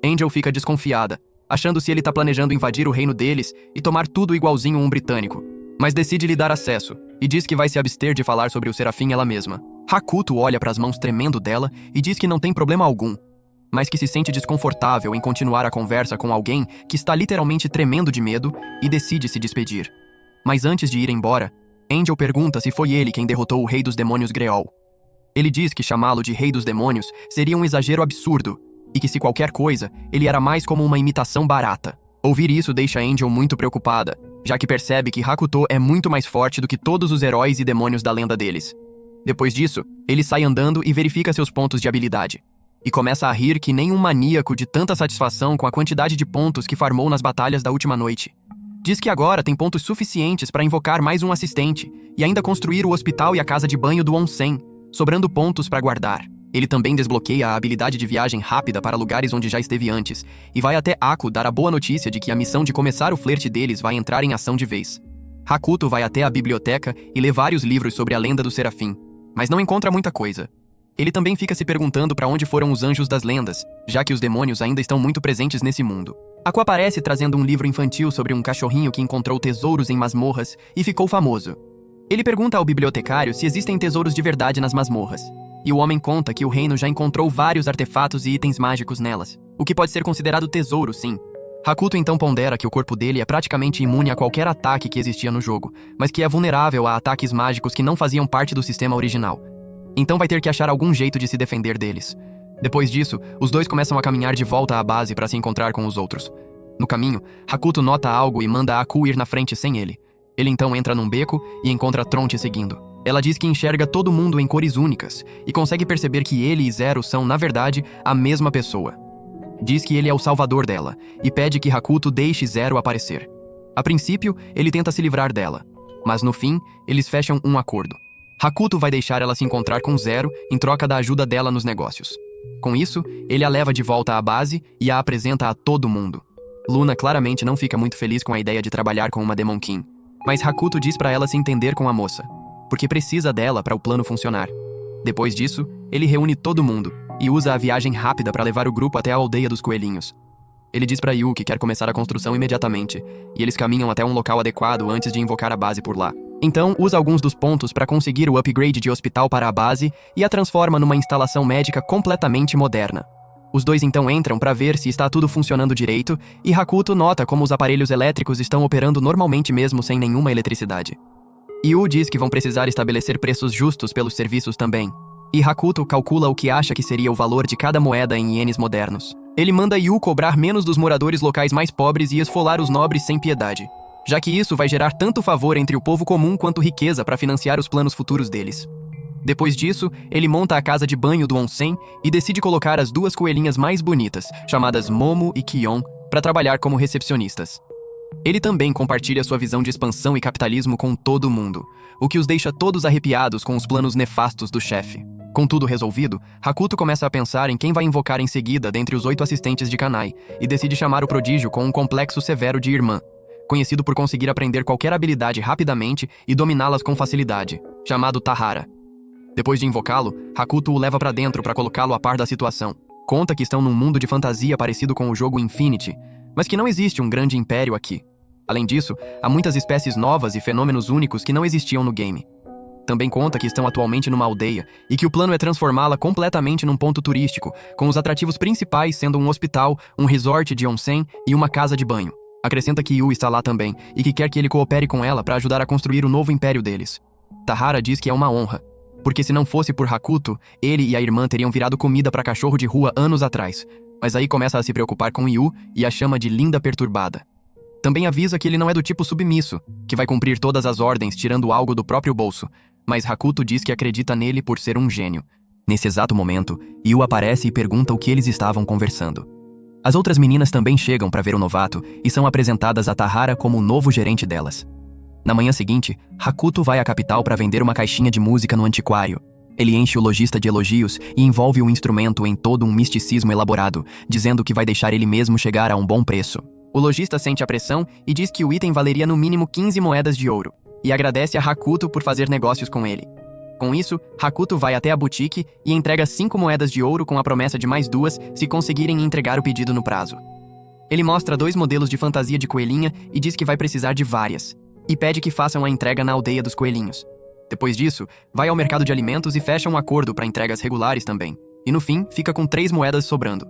Angel fica desconfiada, achando se ele está planejando invadir o reino deles e tomar tudo igualzinho um britânico, mas decide lhe dar acesso, e diz que vai se abster de falar sobre o Serafim ela mesma. Hakuto olha para as mãos tremendo dela e diz que não tem problema algum, mas que se sente desconfortável em continuar a conversa com alguém que está literalmente tremendo de medo e decide se despedir. Mas antes de ir embora, Angel pergunta se foi ele quem derrotou o Rei dos Demônios Greol. Ele diz que chamá-lo de Rei dos Demônios seria um exagero absurdo, e que se qualquer coisa, ele era mais como uma imitação barata. Ouvir isso deixa Angel muito preocupada, já que percebe que Hakuto é muito mais forte do que todos os heróis e demônios da lenda deles. Depois disso, ele sai andando e verifica seus pontos de habilidade. E começa a rir que nem um maníaco de tanta satisfação com a quantidade de pontos que farmou nas batalhas da última noite. Diz que agora tem pontos suficientes para invocar mais um assistente e ainda construir o hospital e a casa de banho do Onsen, sobrando pontos para guardar. Ele também desbloqueia a habilidade de viagem rápida para lugares onde já esteve antes, e vai até Ako dar a boa notícia de que a missão de começar o flerte deles vai entrar em ação de vez. Hakuto vai até a biblioteca e lê vários livros sobre a lenda do Serafim, mas não encontra muita coisa. Ele também fica se perguntando para onde foram os anjos das lendas, já que os demônios ainda estão muito presentes nesse mundo. Aku aparece trazendo um livro infantil sobre um cachorrinho que encontrou tesouros em masmorras e ficou famoso. Ele pergunta ao bibliotecário se existem tesouros de verdade nas masmorras. E o homem conta que o reino já encontrou vários artefatos e itens mágicos nelas, o que pode ser considerado tesouro, sim. Hakuto então pondera que o corpo dele é praticamente imune a qualquer ataque que existia no jogo, mas que é vulnerável a ataques mágicos que não faziam parte do sistema original. Então vai ter que achar algum jeito de se defender deles. Depois disso, os dois começam a caminhar de volta à base para se encontrar com os outros. No caminho, Hakuto nota algo e manda Aku ir na frente sem ele. Ele então entra num beco e encontra Tronte seguindo. Ela diz que enxerga todo mundo em cores únicas e consegue perceber que ele e Zero são, na verdade, a mesma pessoa. Diz que ele é o salvador dela e pede que Hakuto deixe Zero aparecer. A princípio, ele tenta se livrar dela, mas no fim, eles fecham um acordo. Hakuto vai deixar ela se encontrar com Zero em troca da ajuda dela nos negócios. Com isso, ele a leva de volta à base e a apresenta a todo mundo. Luna claramente não fica muito feliz com a ideia de trabalhar com uma Demon King, mas Hakuto diz para ela se entender com a moça, porque precisa dela para o plano funcionar. Depois disso, ele reúne todo mundo e usa a viagem rápida para levar o grupo até a aldeia dos coelhinhos. Ele diz para Yu que quer começar a construção imediatamente, e eles caminham até um local adequado antes de invocar a base por lá. Então, usa alguns dos pontos para conseguir o upgrade de hospital para a base e a transforma numa instalação médica completamente moderna. Os dois então entram para ver se está tudo funcionando direito, e Hakuto nota como os aparelhos elétricos estão operando normalmente mesmo sem nenhuma eletricidade. Yu diz que vão precisar estabelecer preços justos pelos serviços também, e Hakuto calcula o que acha que seria o valor de cada moeda em ienes modernos. Ele manda Yu cobrar menos dos moradores locais mais pobres e esfolar os nobres sem piedade, já que isso vai gerar tanto favor entre o povo comum quanto riqueza para financiar os planos futuros deles. Depois disso, ele monta a casa de banho do onsen e decide colocar as duas coelhinhas mais bonitas, chamadas Momo e Kion, para trabalhar como recepcionistas. Ele também compartilha sua visão de expansão e capitalismo com todo mundo, o que os deixa todos arrepiados com os planos nefastos do chefe. Com tudo resolvido, Hakuto começa a pensar em quem vai invocar em seguida dentre os 8 assistentes de Kanai e decide chamar o prodígio com um complexo severo de irmã, conhecido por conseguir aprender qualquer habilidade rapidamente e dominá-las com facilidade, chamado Tahara. Depois de invocá-lo, Hakuto o leva para dentro para colocá-lo a par da situação. Conta que estão num mundo de fantasia parecido com o jogo Infinity, mas que não existe um grande império aqui. Além disso, há muitas espécies novas e fenômenos únicos que não existiam no game. Também conta que estão atualmente numa aldeia e que o plano é transformá-la completamente num ponto turístico, com os atrativos principais sendo um hospital, um resort de onsen e uma casa de banho. Acrescenta que Yu está lá também e que quer que ele coopere com ela para ajudar a construir o novo império deles. Tahara diz que é uma honra, porque se não fosse por Hakuto, ele e a irmã teriam virado comida para cachorro de rua anos atrás. Mas aí começa a se preocupar com Yu e a chama de linda perturbada. Também avisa que ele não é do tipo submisso, que vai cumprir todas as ordens tirando algo do próprio bolso, mas Hakuto diz que acredita nele por ser um gênio. Nesse exato momento, Yu aparece e pergunta o que eles estavam conversando. As outras meninas também chegam para ver o novato e são apresentadas a Tahara como o novo gerente delas. Na manhã seguinte, Hakuto vai à capital para vender uma caixinha de música no antiquário. Ele enche o lojista de elogios e envolve o instrumento em todo um misticismo elaborado, dizendo que vai deixar ele mesmo chegar a um bom preço. O lojista sente a pressão e diz que o item valeria no mínimo 15 moedas de ouro, e agradece a Hakuto por fazer negócios com ele. Com isso, Hakuto vai até a boutique e entrega 5 moedas de ouro com a promessa de mais 2 se conseguirem entregar o pedido no prazo. Ele mostra 2 modelos de fantasia de coelhinha e diz que vai precisar de várias, e pede que façam a entrega na aldeia dos coelhinhos. Depois disso, vai ao mercado de alimentos e fecha um acordo para entregas regulares também, e no fim, fica com 3 moedas sobrando.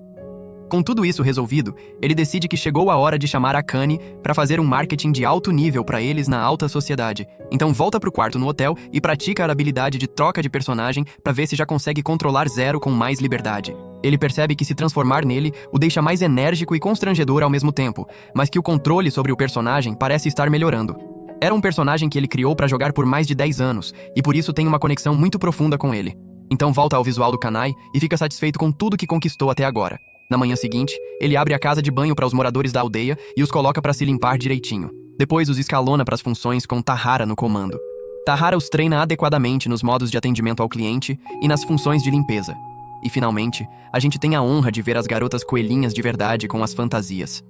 Com tudo isso resolvido, ele decide que chegou a hora de chamar Akane para fazer um marketing de alto nível para eles na alta sociedade. Então volta pro quarto no hotel e pratica a habilidade de troca de personagem para ver se já consegue controlar Zero com mais liberdade. Ele percebe que se transformar nele o deixa mais enérgico e constrangedor ao mesmo tempo, mas que o controle sobre o personagem parece estar melhorando. Era um personagem que ele criou para jogar por mais de 10 anos, e por isso tem uma conexão muito profunda com ele. Então volta ao visual do Kanai e fica satisfeito com tudo que conquistou até agora. Na manhã seguinte, ele abre a casa de banho para os moradores da aldeia e os coloca para se limpar direitinho. Depois os escalona para as funções com Tahara no comando. Tahara os treina adequadamente nos modos de atendimento ao cliente e nas funções de limpeza. E finalmente, a gente tem a honra de ver as garotas coelhinhas de verdade com as fantasias.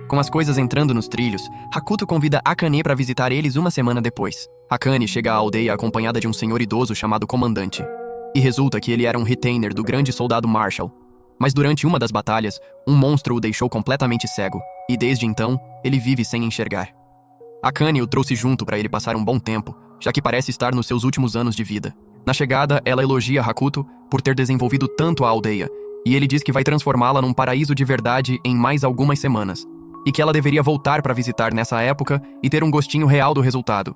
Com as coisas entrando nos trilhos, Hakuto convida Akane para visitar eles uma semana depois. Akane chega à aldeia acompanhada de um senhor idoso chamado Comandante. E resulta que ele era um retainer do grande soldado Marshall. Mas durante uma das batalhas, um monstro o deixou completamente cego, e desde então, ele vive sem enxergar. Akane o trouxe junto para ele passar um bom tempo, já que parece estar nos seus últimos anos de vida. Na chegada, ela elogia Hakuto por ter desenvolvido tanto a aldeia, e ele diz que vai transformá-la num paraíso de verdade em mais algumas semanas, e que ela deveria voltar para visitar nessa época e ter um gostinho real do resultado.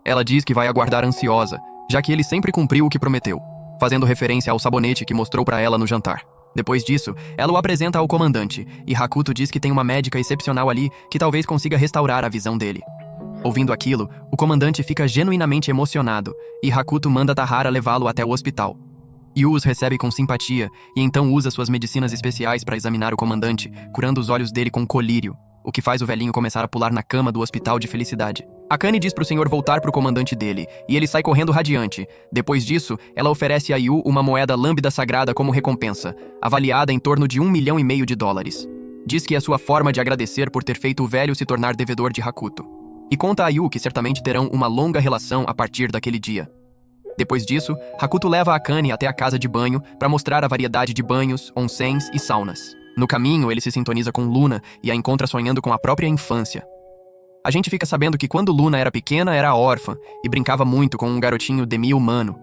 Ela diz que vai aguardar ansiosa, já que ele sempre cumpriu o que prometeu, fazendo referência ao sabonete que mostrou para ela no jantar. Depois disso, ela o apresenta ao comandante, e Hakuto diz que tem uma médica excepcional ali que talvez consiga restaurar a visão dele. Ouvindo aquilo, o comandante fica genuinamente emocionado, e Hakuto manda Tahara levá-lo até o hospital. Yu os recebe com simpatia, e então usa suas medicinas especiais para examinar o comandante, curando os olhos dele com colírio, o que faz o velhinho começar a pular na cama do hospital de felicidade. Akane diz pro senhor voltar pro comandante dele, e ele sai correndo radiante. Depois disso, ela oferece a Yu uma moeda lambda sagrada como recompensa, avaliada em torno de $1,5 milhão. Diz que é sua forma de agradecer por ter feito o velho se tornar devedor de Hakuto. E conta a Yu que certamente terão uma longa relação a partir daquele dia. Depois disso, Hakuto leva Akane até a casa de banho para mostrar a variedade de banhos, onsens e saunas. No caminho, ele se sintoniza com Luna e a encontra sonhando com a própria infância. A gente fica sabendo que quando Luna era pequena, era órfã e brincava muito com um garotinho demi-humano.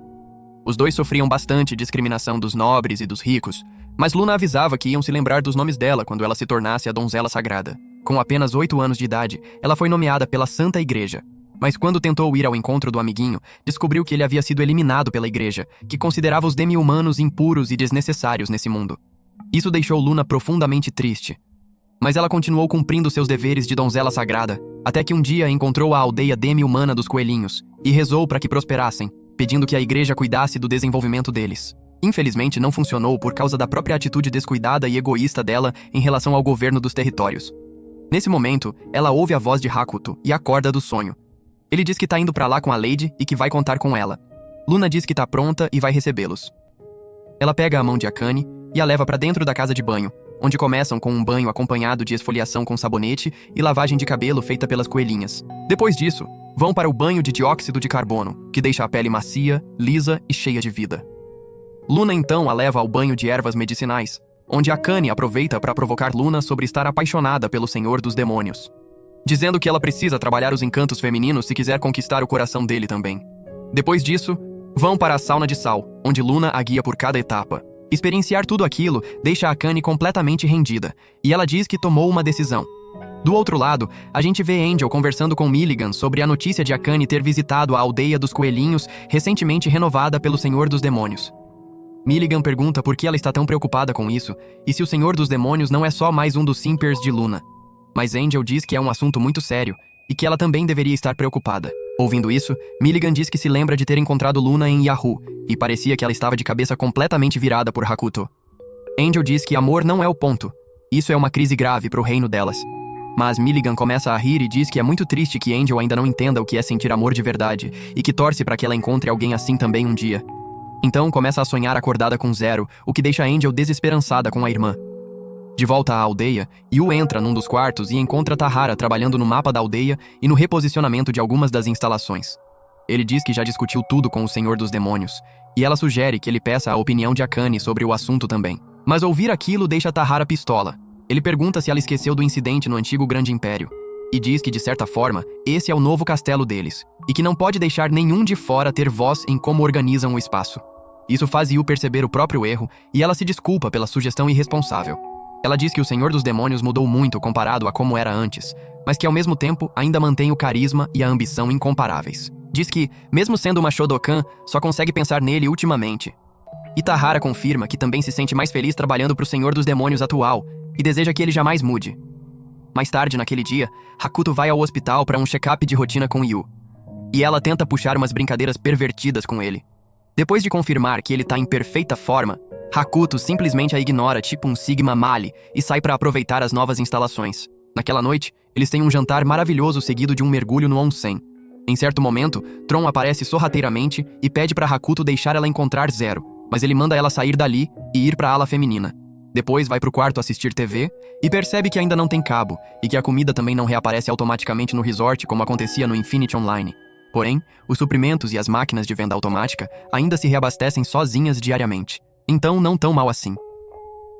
Os dois sofriam bastante discriminação dos nobres e dos ricos, mas Luna avisava que iam se lembrar dos nomes dela quando ela se tornasse a donzela sagrada. Com apenas 8 anos de idade, ela foi nomeada pela Santa Igreja. Mas quando tentou ir ao encontro do amiguinho, descobriu que ele havia sido eliminado pela igreja, que considerava os demi-humanos impuros e desnecessários nesse mundo. Isso deixou Luna profundamente triste. Mas ela continuou cumprindo seus deveres de donzela sagrada, até que um dia encontrou a aldeia demi-humana dos coelhinhos e rezou para que prosperassem, pedindo que a igreja cuidasse do desenvolvimento deles. Infelizmente, não funcionou por causa da própria atitude descuidada e egoísta dela em relação ao governo dos territórios. Nesse momento, ela ouve a voz de Hakuto e acorda do sonho. Ele diz que tá indo pra lá com a Lady e que vai contar com ela. Luna diz que tá pronta e vai recebê-los. Ela pega a mão de Akane e a leva pra dentro da casa de banho, onde começam com um banho acompanhado de esfoliação com sabonete e lavagem de cabelo feita pelas coelhinhas. Depois disso, vão para o banho de dióxido de carbono, que deixa a pele macia, lisa e cheia de vida. Luna então a leva ao banho de ervas medicinais, onde Akane aproveita para provocar Luna sobre estar apaixonada pelo Senhor dos Demônios, dizendo que ela precisa trabalhar os encantos femininos se quiser conquistar o coração dele também. Depois disso, vão para a sauna de sal, onde Luna a guia por cada etapa. Experienciar tudo aquilo deixa Akane completamente rendida, e ela diz que tomou uma decisão. Do outro lado, a gente vê Angel conversando com Milligan sobre a notícia de Akane ter visitado a aldeia dos coelhinhos recentemente renovada pelo Senhor dos Demônios. Milligan pergunta por que ela está tão preocupada com isso, e se o Senhor dos Demônios não é só mais um dos simpers de Luna. Mas Angel diz que é um assunto muito sério, e que ela também deveria estar preocupada. Ouvindo isso, Milligan diz que se lembra de ter encontrado Luna em Yahoo, e parecia que ela estava de cabeça completamente virada por Hakuto. Angel diz que amor não é o ponto. Isso é uma crise grave para o reino delas. Mas Milligan começa a rir e diz que é muito triste que Angel ainda não entenda o que é sentir amor de verdade, e que torce para que ela encontre alguém assim também um dia. Então começa a sonhar acordada com Zero, o que deixa Angel desesperançada com a irmã. De volta à aldeia, Yu entra num dos quartos e encontra Tahara trabalhando no mapa da aldeia e no reposicionamento de algumas das instalações. Ele diz que já discutiu tudo com o Senhor dos Demônios, e ela sugere que ele peça a opinião de Akane sobre o assunto também. Mas ouvir aquilo deixa Tahara pistola. Ele pergunta se ela esqueceu do incidente no antigo Grande Império, e diz que, de certa forma, esse é o novo castelo deles, e que não pode deixar nenhum de fora ter voz em como organizam o espaço. Isso faz Yu perceber o próprio erro, e ela se desculpa pela sugestão irresponsável. Ela diz que o Senhor dos Demônios mudou muito comparado a como era antes, mas que ao mesmo tempo ainda mantém o carisma e a ambição incomparáveis. Diz que, mesmo sendo uma Shodokan, só consegue pensar nele ultimamente. E Tahara confirma que também se sente mais feliz trabalhando para o Senhor dos Demônios atual e deseja que ele jamais mude. Mais tarde, naquele dia, Hakuto vai ao hospital para um check-up de rotina com Yu. E ela tenta puxar umas brincadeiras pervertidas com ele. Depois de confirmar que ele tá em perfeita forma, Hakuto simplesmente a ignora tipo um Sigma Mali e sai para aproveitar as novas instalações. Naquela noite, eles têm um jantar maravilhoso seguido de um mergulho no onsen. Em certo momento, Tron aparece sorrateiramente e pede para Hakuto deixar ela encontrar Zero, mas ele manda ela sair dali e ir para a ala feminina. Depois vai pro quarto assistir TV e percebe que ainda não tem cabo e que a comida também não reaparece automaticamente no resort como acontecia no Infinity Online. Porém, os suprimentos e as máquinas de venda automática ainda se reabastecem sozinhas diariamente. Então, não tão mal assim.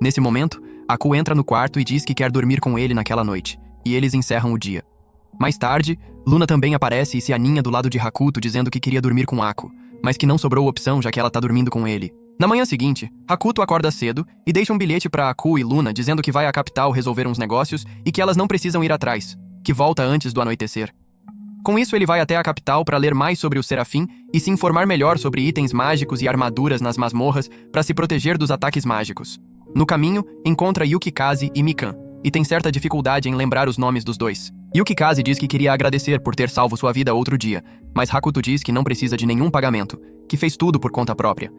Nesse momento, Aku entra no quarto e diz que quer dormir com ele naquela noite, e eles encerram o dia. Mais tarde, Luna também aparece e se aninha do lado de Hakuto dizendo que queria dormir com Aku, mas que não sobrou opção já que ela tá dormindo com ele. Na manhã seguinte, Hakuto acorda cedo e deixa um bilhete para Aku e Luna dizendo que vai à capital resolver uns negócios e que elas não precisam ir atrás, que volta antes do anoitecer. Com isso, ele vai até a capital para ler mais sobre o Serafim e se informar melhor sobre itens mágicos e armaduras nas masmorras para se proteger dos ataques mágicos. No caminho, encontra Yukikaze e Mikan, e tem certa dificuldade em lembrar os nomes dos dois. Yukikaze diz que queria agradecer por ter salvo sua vida outro dia, mas Hakuto diz que não precisa de nenhum pagamento, que fez tudo por conta própria.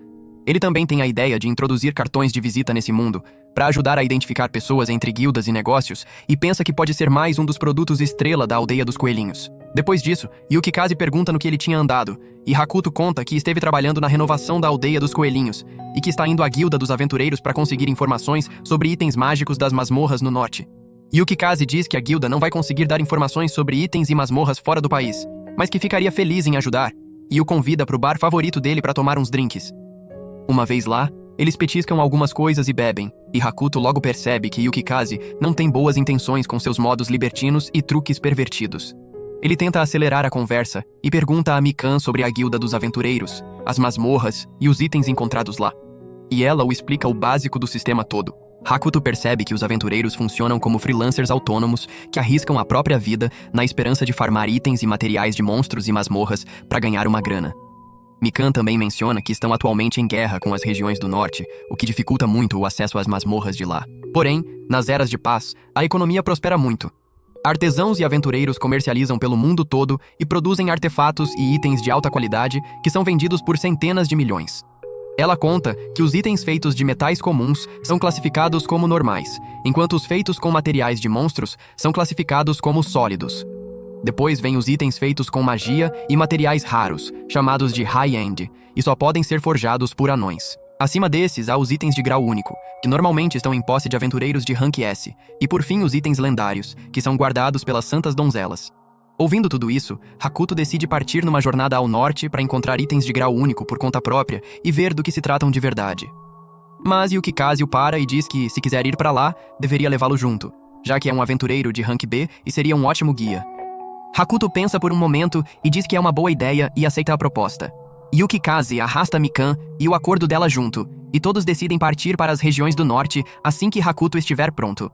Ele também tem a ideia de introduzir cartões de visita nesse mundo, para ajudar a identificar pessoas entre guildas e negócios, e pensa que pode ser mais um dos produtos estrela da aldeia dos coelhinhos. Depois disso, Yukikaze pergunta no que ele tinha andado, e Hakuto conta que esteve trabalhando na renovação da aldeia dos coelhinhos, e que está indo à guilda dos aventureiros para conseguir informações sobre itens mágicos das masmorras no norte. Yukikaze diz que a guilda não vai conseguir dar informações sobre itens e masmorras fora do país, mas que ficaria feliz em ajudar, e o convida para o bar favorito dele para tomar uns drinks. Uma vez lá, eles petiscam algumas coisas e bebem, e Hakuto logo percebe que Yukikaze não tem boas intenções com seus modos libertinos e truques pervertidos. Ele tenta acelerar a conversa e pergunta a Mikan sobre a guilda dos aventureiros, as masmorras e os itens encontrados lá. E ela o explica o básico do sistema todo. Hakuto percebe que os aventureiros funcionam como freelancers autônomos que arriscam a própria vida na esperança de farmar itens e materiais de monstros e masmorras para ganhar uma grana. Mikan também menciona que estão atualmente em guerra com as regiões do norte, o que dificulta muito o acesso às masmorras de lá. Porém, nas eras de paz, a economia prospera muito. Artesãos e aventureiros comercializam pelo mundo todo e produzem artefatos e itens de alta qualidade que são vendidos por centenas de milhões. Ela conta que os itens feitos de metais comuns são classificados como normais, enquanto os feitos com materiais de monstros são classificados como sólidos. Depois vem os itens feitos com magia e materiais raros, chamados de high-end, e só podem ser forjados por anões. Acima desses há os itens de grau único, que normalmente estão em posse de aventureiros de rank S, e por fim os itens lendários, que são guardados pelas santas donzelas. Ouvindo tudo isso, Hakuto decide partir numa jornada ao norte para encontrar itens de grau único por conta própria e ver do que se tratam de verdade. Mas Yukikaze o para e diz que, se quiser ir para lá, deveria levá-lo junto, já que é um aventureiro de rank B e seria um ótimo guia. Hakuto pensa por um momento e diz que é uma boa ideia e aceita a proposta. Yukikaze arrasta Mikan e o acordo dela junto, e todos decidem partir para as regiões do norte assim que Hakuto estiver pronto.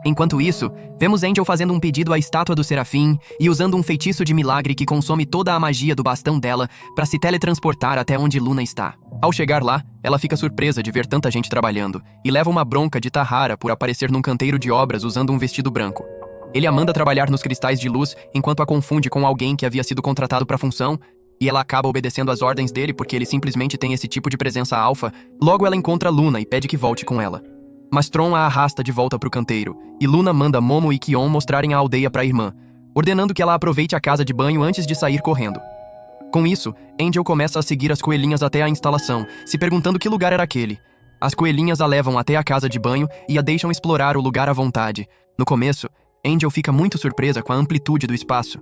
Enquanto isso, vemos Angel fazendo um pedido à estátua do Serafim e usando um feitiço de milagre que consome toda a magia do bastão dela para se teletransportar até onde Luna está. Ao chegar lá, ela fica surpresa de ver tanta gente trabalhando e leva uma bronca de Tahara por aparecer num canteiro de obras usando um vestido branco. Ele a manda trabalhar nos cristais de luz enquanto a confunde com alguém que havia sido contratado para a função, e ela acaba obedecendo às ordens dele porque ele simplesmente tem esse tipo de presença alfa. Logo ela encontra Luna e pede que volte com ela. Mas Tron a arrasta de volta pro canteiro, e Luna manda Momo e Kion mostrarem a aldeia pra irmã, ordenando que ela aproveite a casa de banho antes de sair correndo. Com isso, Angel começa a seguir as coelhinhas até a instalação, se perguntando que lugar era aquele. As coelhinhas a levam até a casa de banho e a deixam explorar o lugar à vontade. No começo, Angel fica muito surpresa com a amplitude do espaço,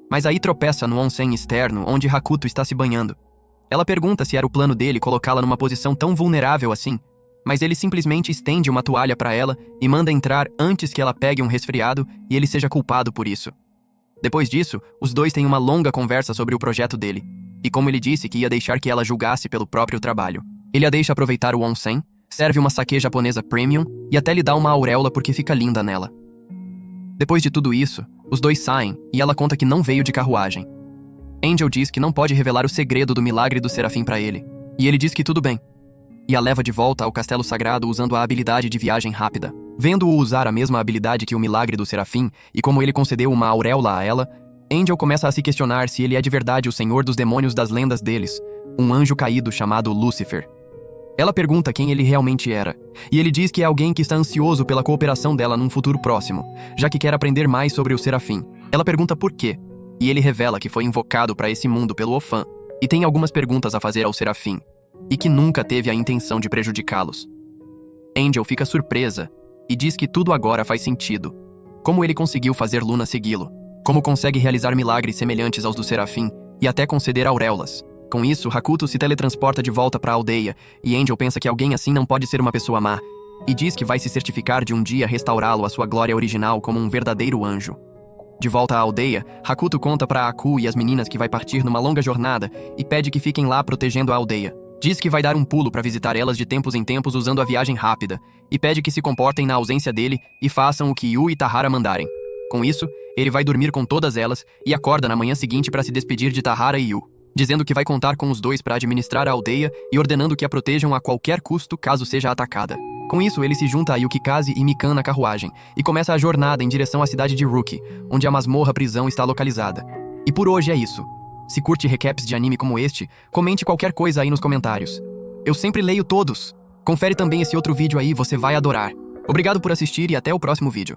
mas aí tropeça no onsen externo onde Hakuto está se banhando. Ela pergunta se era o plano dele colocá-la numa posição tão vulnerável assim, mas ele simplesmente estende uma toalha para ela e manda entrar antes que ela pegue um resfriado e ele seja culpado por isso. Depois disso, os dois têm uma longa conversa sobre o projeto dele, e como ele disse que ia deixar que ela julgasse pelo próprio trabalho. Ele a deixa aproveitar o onsen, serve uma sake japonesa premium e até lhe dá uma auréola porque fica linda nela. Depois de tudo isso, os dois saem e ela conta que não veio de carruagem. Angel diz que não pode revelar o segredo do milagre do Serafim para ele, e ele diz que tudo bem, e a leva de volta ao castelo sagrado usando a habilidade de viagem rápida. Vendo-o usar a mesma habilidade que o milagre do Serafim, e como ele concedeu uma auréola a ela, Angel começa a se questionar se ele é de verdade o senhor dos demônios das lendas deles, um anjo caído chamado Lúcifer. Ela pergunta quem ele realmente era, e ele diz que é alguém que está ansioso pela cooperação dela num futuro próximo, já que quer aprender mais sobre o Serafim. Ela pergunta por quê, e ele revela que foi invocado para esse mundo pelo Ofan, e tem algumas perguntas a fazer ao Serafim, e que nunca teve a intenção de prejudicá-los. Angel fica surpresa, e diz que tudo agora faz sentido. Como ele conseguiu fazer Luna segui-lo, como consegue realizar milagres semelhantes aos do Serafim, e até conceder auréolas. Com isso, Hakuto se teletransporta de volta para a aldeia, e Angel pensa que alguém assim não pode ser uma pessoa má, e diz que vai se certificar de um dia restaurá-lo à sua glória original como um verdadeiro anjo. De volta à aldeia, Hakuto conta para Aku e as meninas que vai partir numa longa jornada e pede que fiquem lá protegendo a aldeia. Diz que vai dar um pulo para visitar elas de tempos em tempos usando a viagem rápida, e pede que se comportem na ausência dele e façam o que Yu e Tahara mandarem. Com isso, ele vai dormir com todas elas e acorda na manhã seguinte para se despedir de Tahara e Yu, dizendo que vai contar com os dois para administrar a aldeia e ordenando que a protejam a qualquer custo caso seja atacada. Com isso, ele se junta a Yukikaze e Mikan na carruagem e começa a jornada em direção à cidade de Ruki, onde a masmorra prisão está localizada. E por hoje é isso. Se curte recaps de anime como este, comente qualquer coisa aí nos comentários. Eu sempre leio todos. Confere também esse outro vídeo aí, você vai adorar. Obrigado por assistir e até o próximo vídeo.